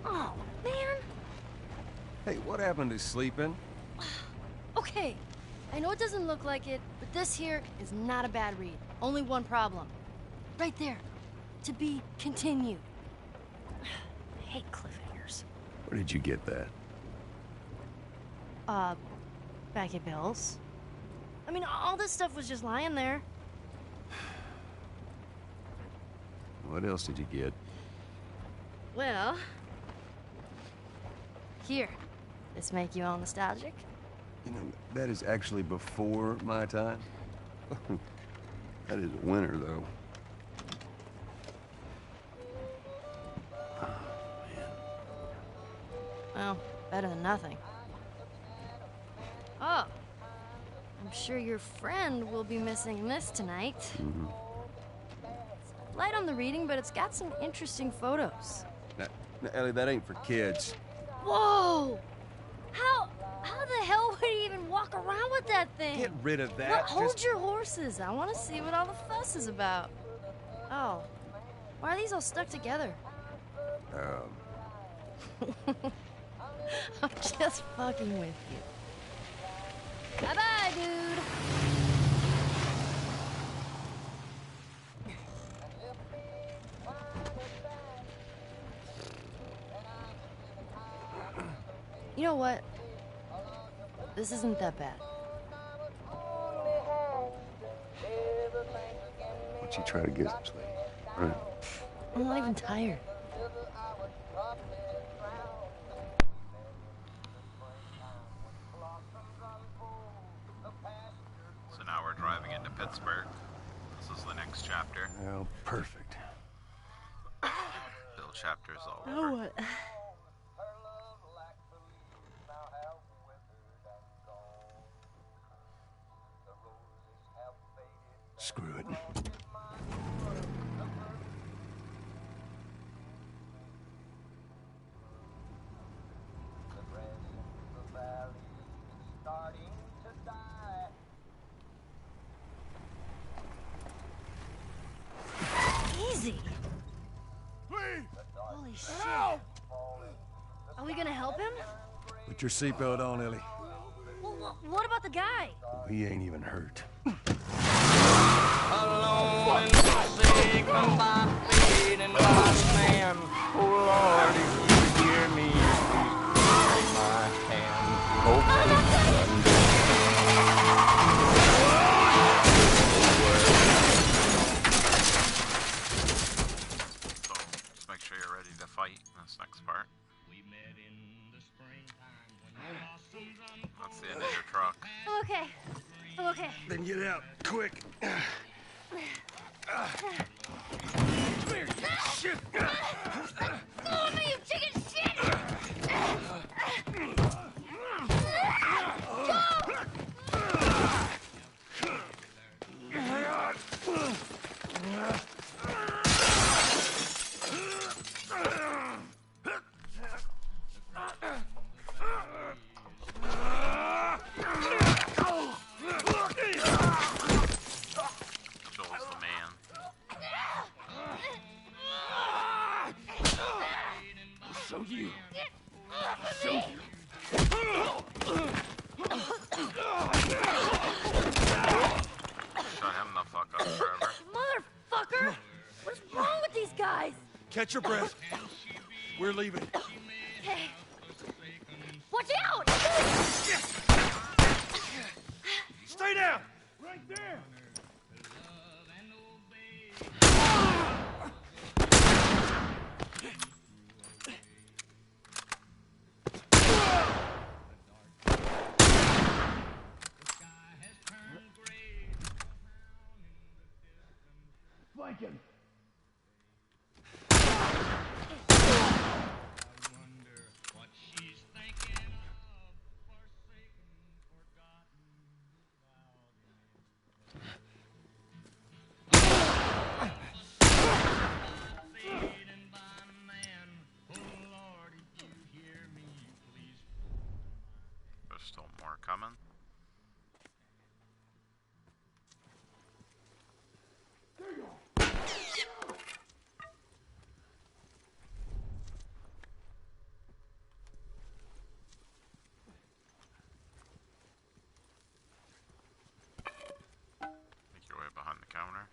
Oh, man. Hey, what happened to sleeping? Okay, I know it doesn't look like it, but this here is not a bad read. Only one problem. Right there. To be continued. I hate cliffhangers. Where did you get that? Back at Bill's. I mean, all this stuff was just lying there. What else did you get? Well, here. This make you all nostalgic? You know, that is actually before my time. That is a winner, though. Well, better than nothing. Oh. I'm sure your friend will be missing this tonight. Mm-hmm. It's light on the reading, but it's got some interesting photos. Now, Ellie, that ain't for kids. Whoa! How the hell would he even walk around with that thing? Get rid of that. Well, hold your horses. I want to see what all the fuss is about. Oh. Why are these all stuck together? I'm just fucking with you. Bye-bye, dude. You know what? This isn't that bad. Why don't you try to get some sleep? All right. I'm not even tired. So now we're driving into Pittsburgh. This is the next chapter. Well, perfect. Bill chapter's all Now over. what? Screw it. Easy. Please! Holy shit. Are we gonna help him? Put your seatbelt on, Ellie. Well, what about the guy? He ain't even hurt. Alone and forsaken by fate and by man. Oh Lord, if you hear me, please take my hand. So just make sure you're ready to fight in this next part. That's the end of your truck. I'm okay. I'm okay. Then get out, quick. Go on me, you chicken shit! Joel's the man. So you. Shut him the fuck up, Trevor. Motherfucker! What's wrong with these guys? Catch your breath. We're leaving. Hey. Watch out! Stay down! Right there! Flank him! There's still more coming. Make your way behind the counter.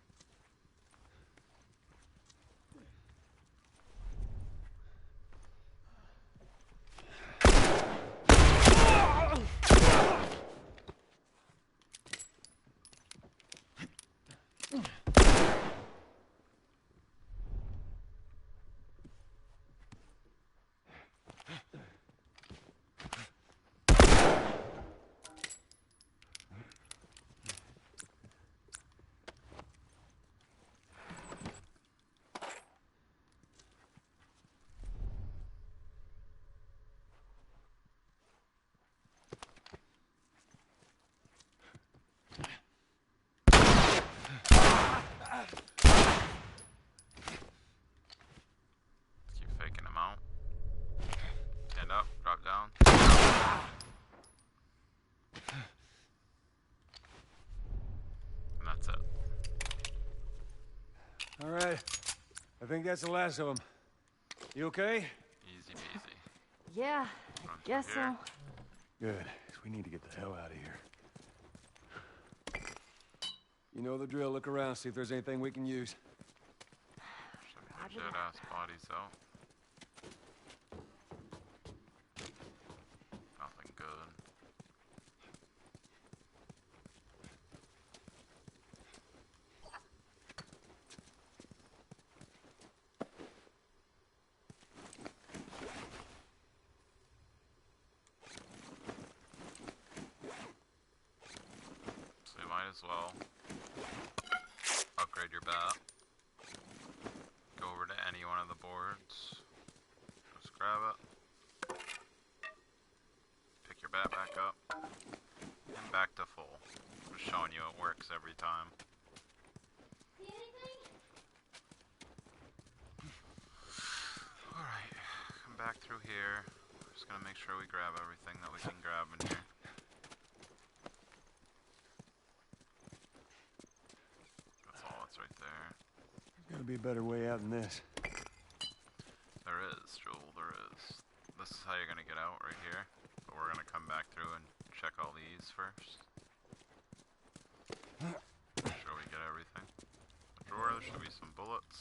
Keep faking him out. Stand up, drop down. And that's it. All right. I think that's the last of them. You okay? Easy peasy. Yeah, I Run through guess so. here. Good. 'Cause we need to get the hell out of here. You know the drill. Look around, see if there's anything we can use. Should be dead ass bodies out. Nothing good. So you might as well upgrade your bat. Go over to any one of the boards. Just grab it. Pick your bat back up. And back to full. Just showing you it works every time. Alright, come back through here. Just gonna make sure we grab everything that we can grab in here. That's all that's right there. There's gotta be a better way out than this. There is, Joel, there is. This is how you're gonna get out right here. But we're gonna come back through and check all these first. Make sure we get everything. The drawer, there should be some bullets.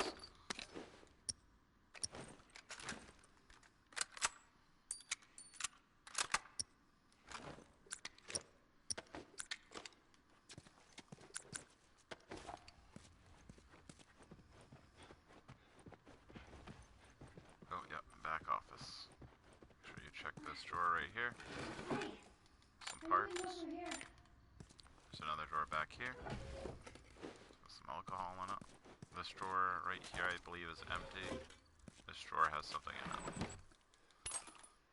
Oh, yep, back office. Make sure you check this drawer right here. Some parts. There's another drawer back here. With some alcohol in it. This drawer right here, I believe, is empty. This drawer has something in it.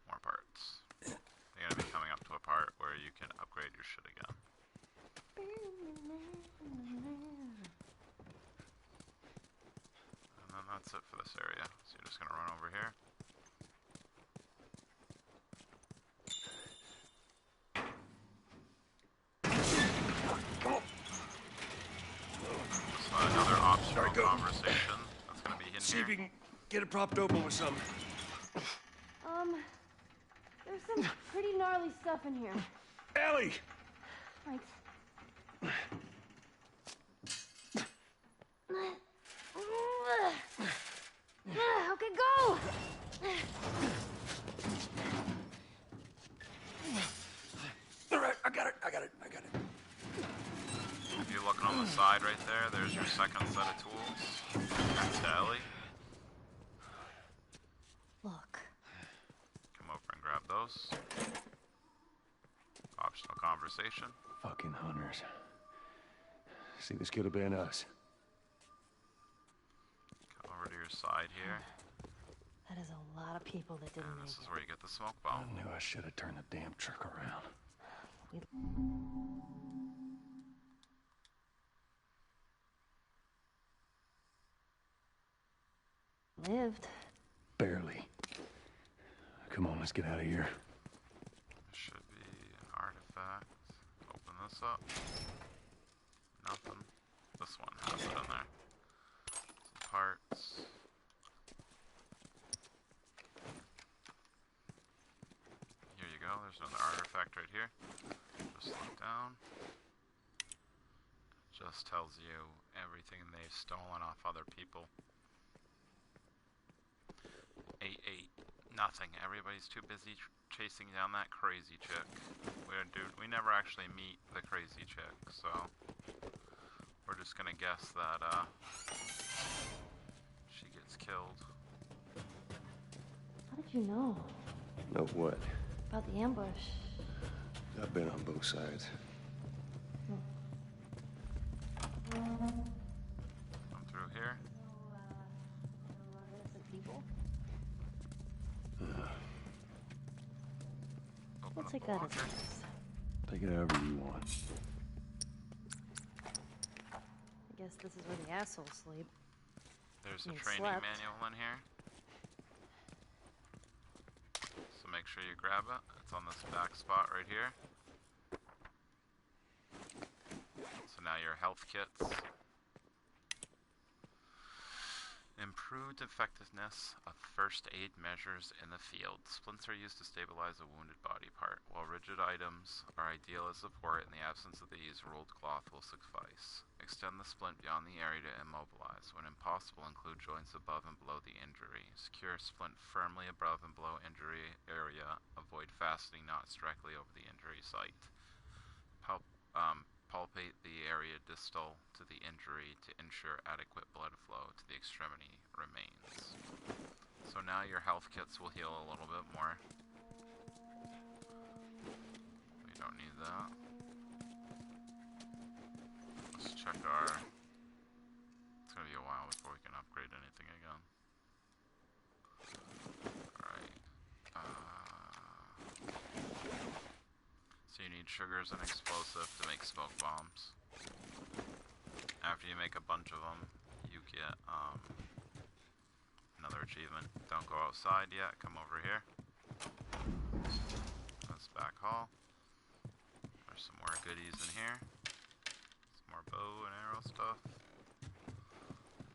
More parts. You're gonna be coming up to a part where you can upgrade your shit again. And then that's it for this area. So you're just gonna run over here. So another optional conversation that's gonna be in See here. if you can get it propped open with something. There's some pretty gnarly stuff in here. Ellie! Right. Okay, go! All right, I got it. If you're looking on the side right there, there's your second set of tools. That's to Ellie. Look. Come over and grab those. Optional conversation. Fucking hunters. See, this could have been us. Come over to your side here. That is a lot of people that didn't And make this is it. where you get the smoke I bomb. knew I should have turned the damn truck around. Lived. Barely. Come on, let's get out of here. Should be an artifact. Open this up. Nothing. This one has it in there. Some parts. Here you go. There's another artifact right here. Just look down. Just tells you everything they've stolen off other people. 8-8. Nothing. Everybody's too busy chasing down that crazy chick. We never actually meet the crazy chick, so we're just gonna guess that she gets killed. How did you know Know what? about the ambush? I've been on both sides. Come through here. Innocent people? Open We'll up take the that as locker. a yes. Take it however you want. I guess guess this is where the assholes sleep. There's a You training slept. manual in here. So make sure you grab it. It's on this back spot right here. So now your health kits. Improved effectiveness of first aid measures in the field. Splints are used to stabilize a wounded body part. While rigid items are ideal as support, in the absence of these, rolled cloth will suffice. Extend the splint beyond the area to immobilize. When impossible, include joints above and below the injury. Secure splint firmly above and below injury area. Avoid fastening knots directly over the injury site. Palpate the area distal to the injury to ensure adequate blood flow to the extremity remains. So now your health kits will heal a little bit more. We don't need that. Let's check our... It's gonna be a while before we can upgrade anything again. Alright. So you need sugars and explosive to make smoke bombs. After you make a bunch of them, you get another achievement. Don't go outside yet, come over here. That's back hall. There's some more goodies in here. Some more bow and arrow stuff.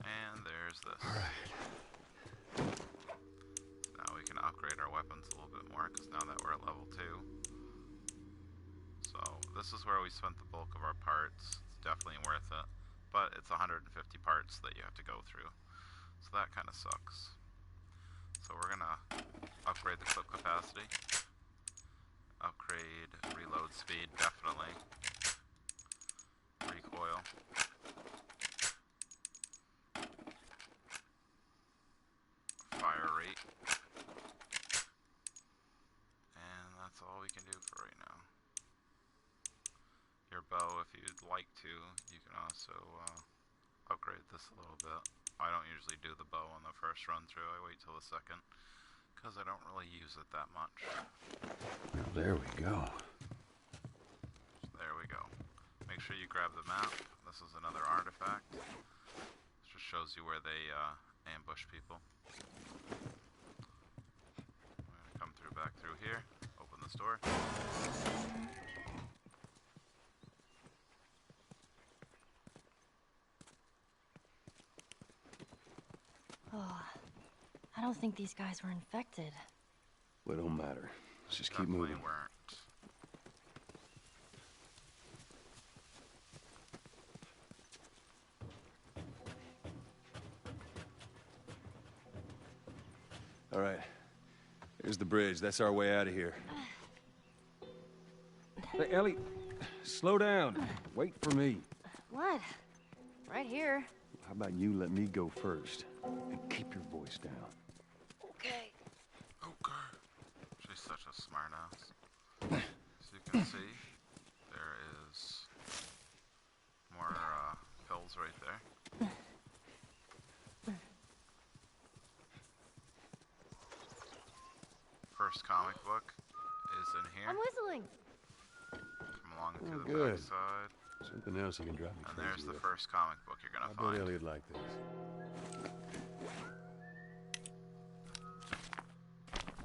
And there's this. Alright. Now we can upgrade our weapons a little bit more, because now that we're at level 2. So this is where we spent the bulk of our parts. It's definitely worth it. But it's 150 parts that you have to go through. So that kind of sucks. So we're going to upgrade the clip capacity. Upgrade reload speed, definitely. Recoil. Fire rate. And that's all we can do for right now. Your bow, if you'd like to, you can also upgrade this a little bit. I don't usually do the bow on the first run through. I wait till the second, because I don't really use it that much. Well, there we go. There we go. Make sure you grab the map. This is another artifact. This just shows you where they ambush people. I'm going to come back through here. Open this door. Oh, I don't think these guys were infected. Well, it don't matter. Let's just keep Definitely moving. weren't. All right. Here's the bridge. That's our way out of here. Hey, Ellie, slow down. Wait for me. What? Right here. How about you let me go first? And keep your voice down. Okay. Okay. She's such a smartass. As you can see, there is more pills right there. First comic book is in here. I'm whistling. Come along to the good. back side. Something else you can drive me And crazy there's the with. first comic book you're I gonna bet find. Elliot like this.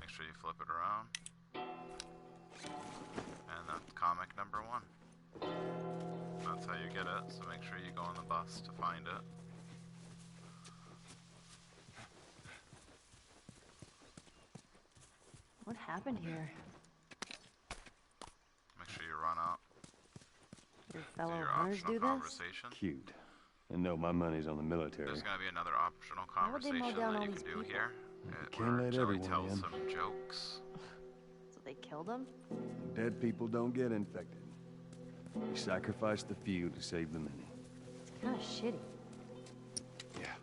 Make sure you flip it around. And that's comic number 1. That's how you get it, so make sure you go on the bus to find it. What happened here? Make sure you run up. Your Do fellow your hunters optional do this? conversation. Cute. And no, my money's on the military. There's gonna be another optional Why would they mow conversation down that all you these can do people? here. Can't where let Joey everyone tells in. some jokes. So they killed him? Dead people don't get infected. We sacrifice the few to save the many. It's kind of shitty. Yeah.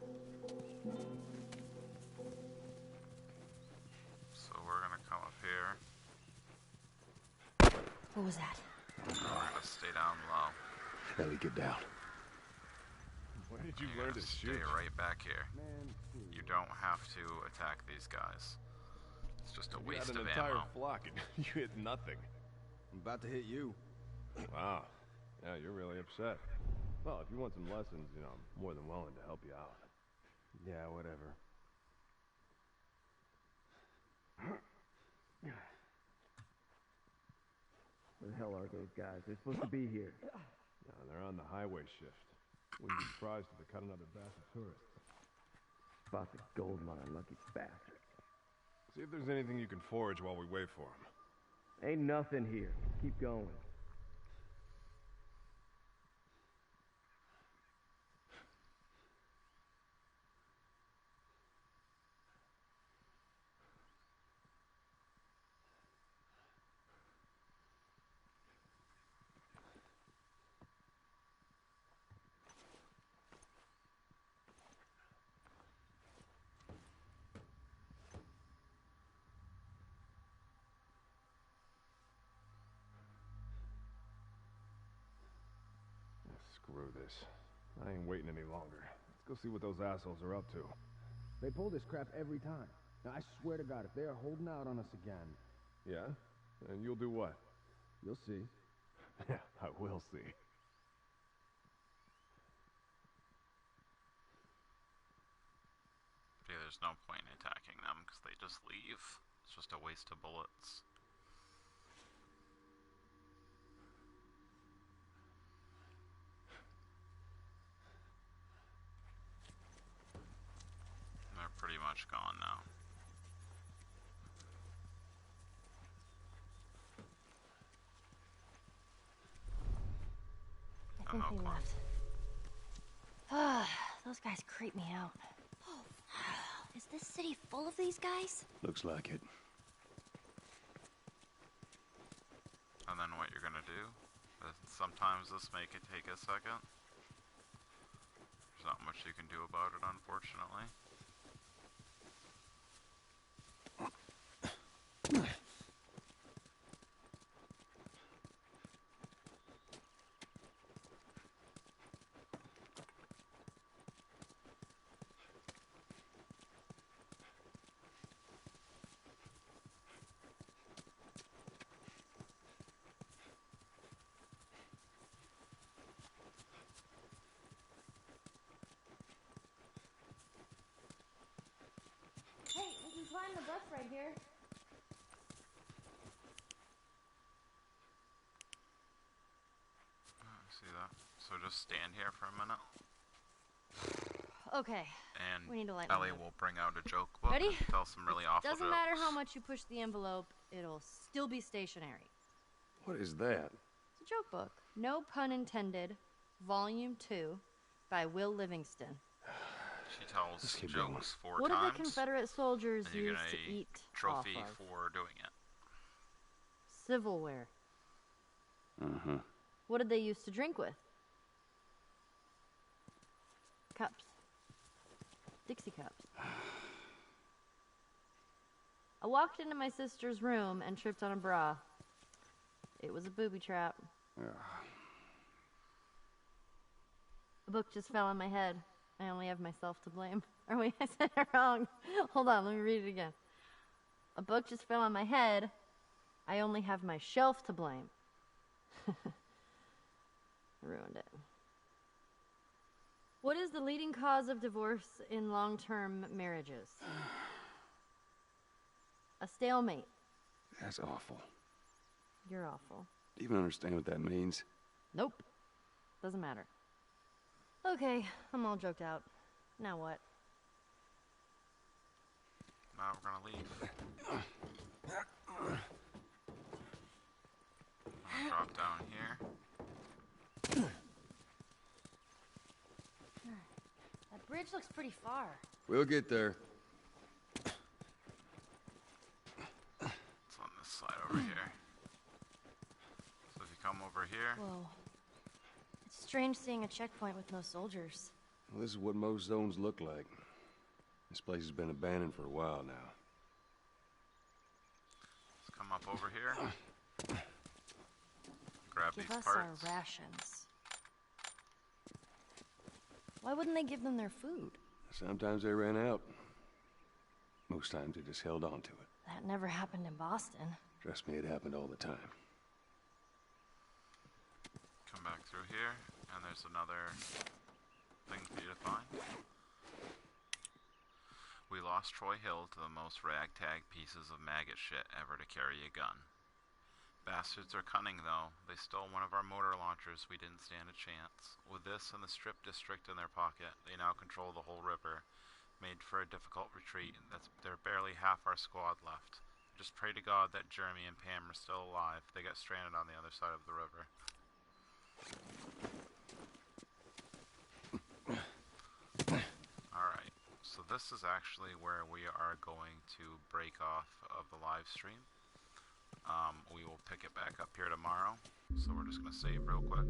So we're gonna come up here. What was that? And we're gonna stay down low. Ellie, get down. Where did you You're learn gonna to stay shoot? right back here. You don't have to attack these guys. It's just a You waste had an of entire ammo. flock and you hit nothing. I'm about to hit you. Wow. Yeah, you're really upset. Well, if you want some lessons, you know, I'm more than willing to help you out. Yeah, whatever. Where the hell are those guys? They're supposed to be here. No, they're on the highway shift. Wouldn't be surprised if they cut another batch of tourists. Spot the gold mine, lucky bastard. See if there's anything you can forage while we wait for them. Ain't nothing here. Keep going. Screw this. I ain't waiting any longer. Let's go see what those assholes are up to. They pull this crap every time. Now, I swear to God, if they are holding out on us again... Yeah? And you'll do what? You'll see. Yeah, I will see. Yeah, there's no point in attacking them because they just leave. It's just a waste of bullets. They're pretty much gone now. I think they left. Those guys creep me out. Is this city full of these guys? Looks like it. And then what you're gonna do? Sometimes this may take a second. There's not much you can do about it, unfortunately. Hey, we can climb the bus right here. I see that. So just stand here for a minute. Okay. And we need to lighten Ellie the mood. will bring out a joke book Ready? and tell some really awful Doesn't jokes. matter how much you push the envelope, it'll still be stationary. What is that? It's a joke book. No pun intended. Volume 2 by Will Livingston. She tells keep jokes 4 What times. did the Confederate soldiers and you use get to a eat trophy off of? for doing it. Civilware. Uh-huh. What did they use to drink with? Cups. Dixie cups. I walked into my sister's room and tripped on a bra. It was a booby trap. A book just fell on my head. I only have myself to blame. Or wait, I said it wrong. Hold on, let me read it again. A book just fell on my head. I only have my shelf to blame. I ruined it. What is the leading cause of divorce in long-term marriages? A stalemate. That's awful. You're awful. Do you even understand what that means? Nope. Doesn't matter. Okay, I'm all joked out. Now what? Now we're gonna leave. I'll drop down here. That bridge looks pretty far. We'll get there. It's on this side over here. So if you come over here, Whoa. It's strange seeing a checkpoint with no soldiers. Well, this is what most zones look like. This place has been abandoned for a while now. let's come up over here. Grab Give these us parts. our rations. Why wouldn't they give them their food? Sometimes they ran out. Most times they just held on to it. That never happened in Boston. Trust me, it happened all the time. Come back through here. And there's another thing for you to find. We lost Troy Hill to the most ragtag pieces of maggot shit ever to carry a gun. Bastards are cunning, though. They stole one of our motor launchers. We didn't stand a chance. With this and the strip district in their pocket, they now control the whole river. Made for a difficult retreat. They're barely half our squad left. Just pray to God that Jeremy and Pam are still alive. They got stranded on the other side of the river. Alright, so this is actually where we are going to break off of the live stream. We will pick it back up here tomorrow, so we're just going to save real quick.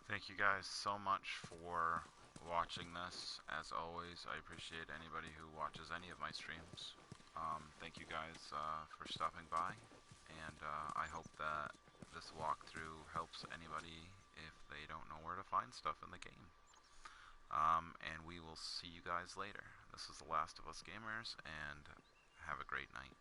Thank you guys so much for watching this. As always, I appreciate anybody who watches any of my streams. Thank you guys for stopping by. And I hope that this walkthrough helps anybody if they don't know where to find stuff in the game. And we will see you guys later. This is The Last of Us Gamers, and have a great night.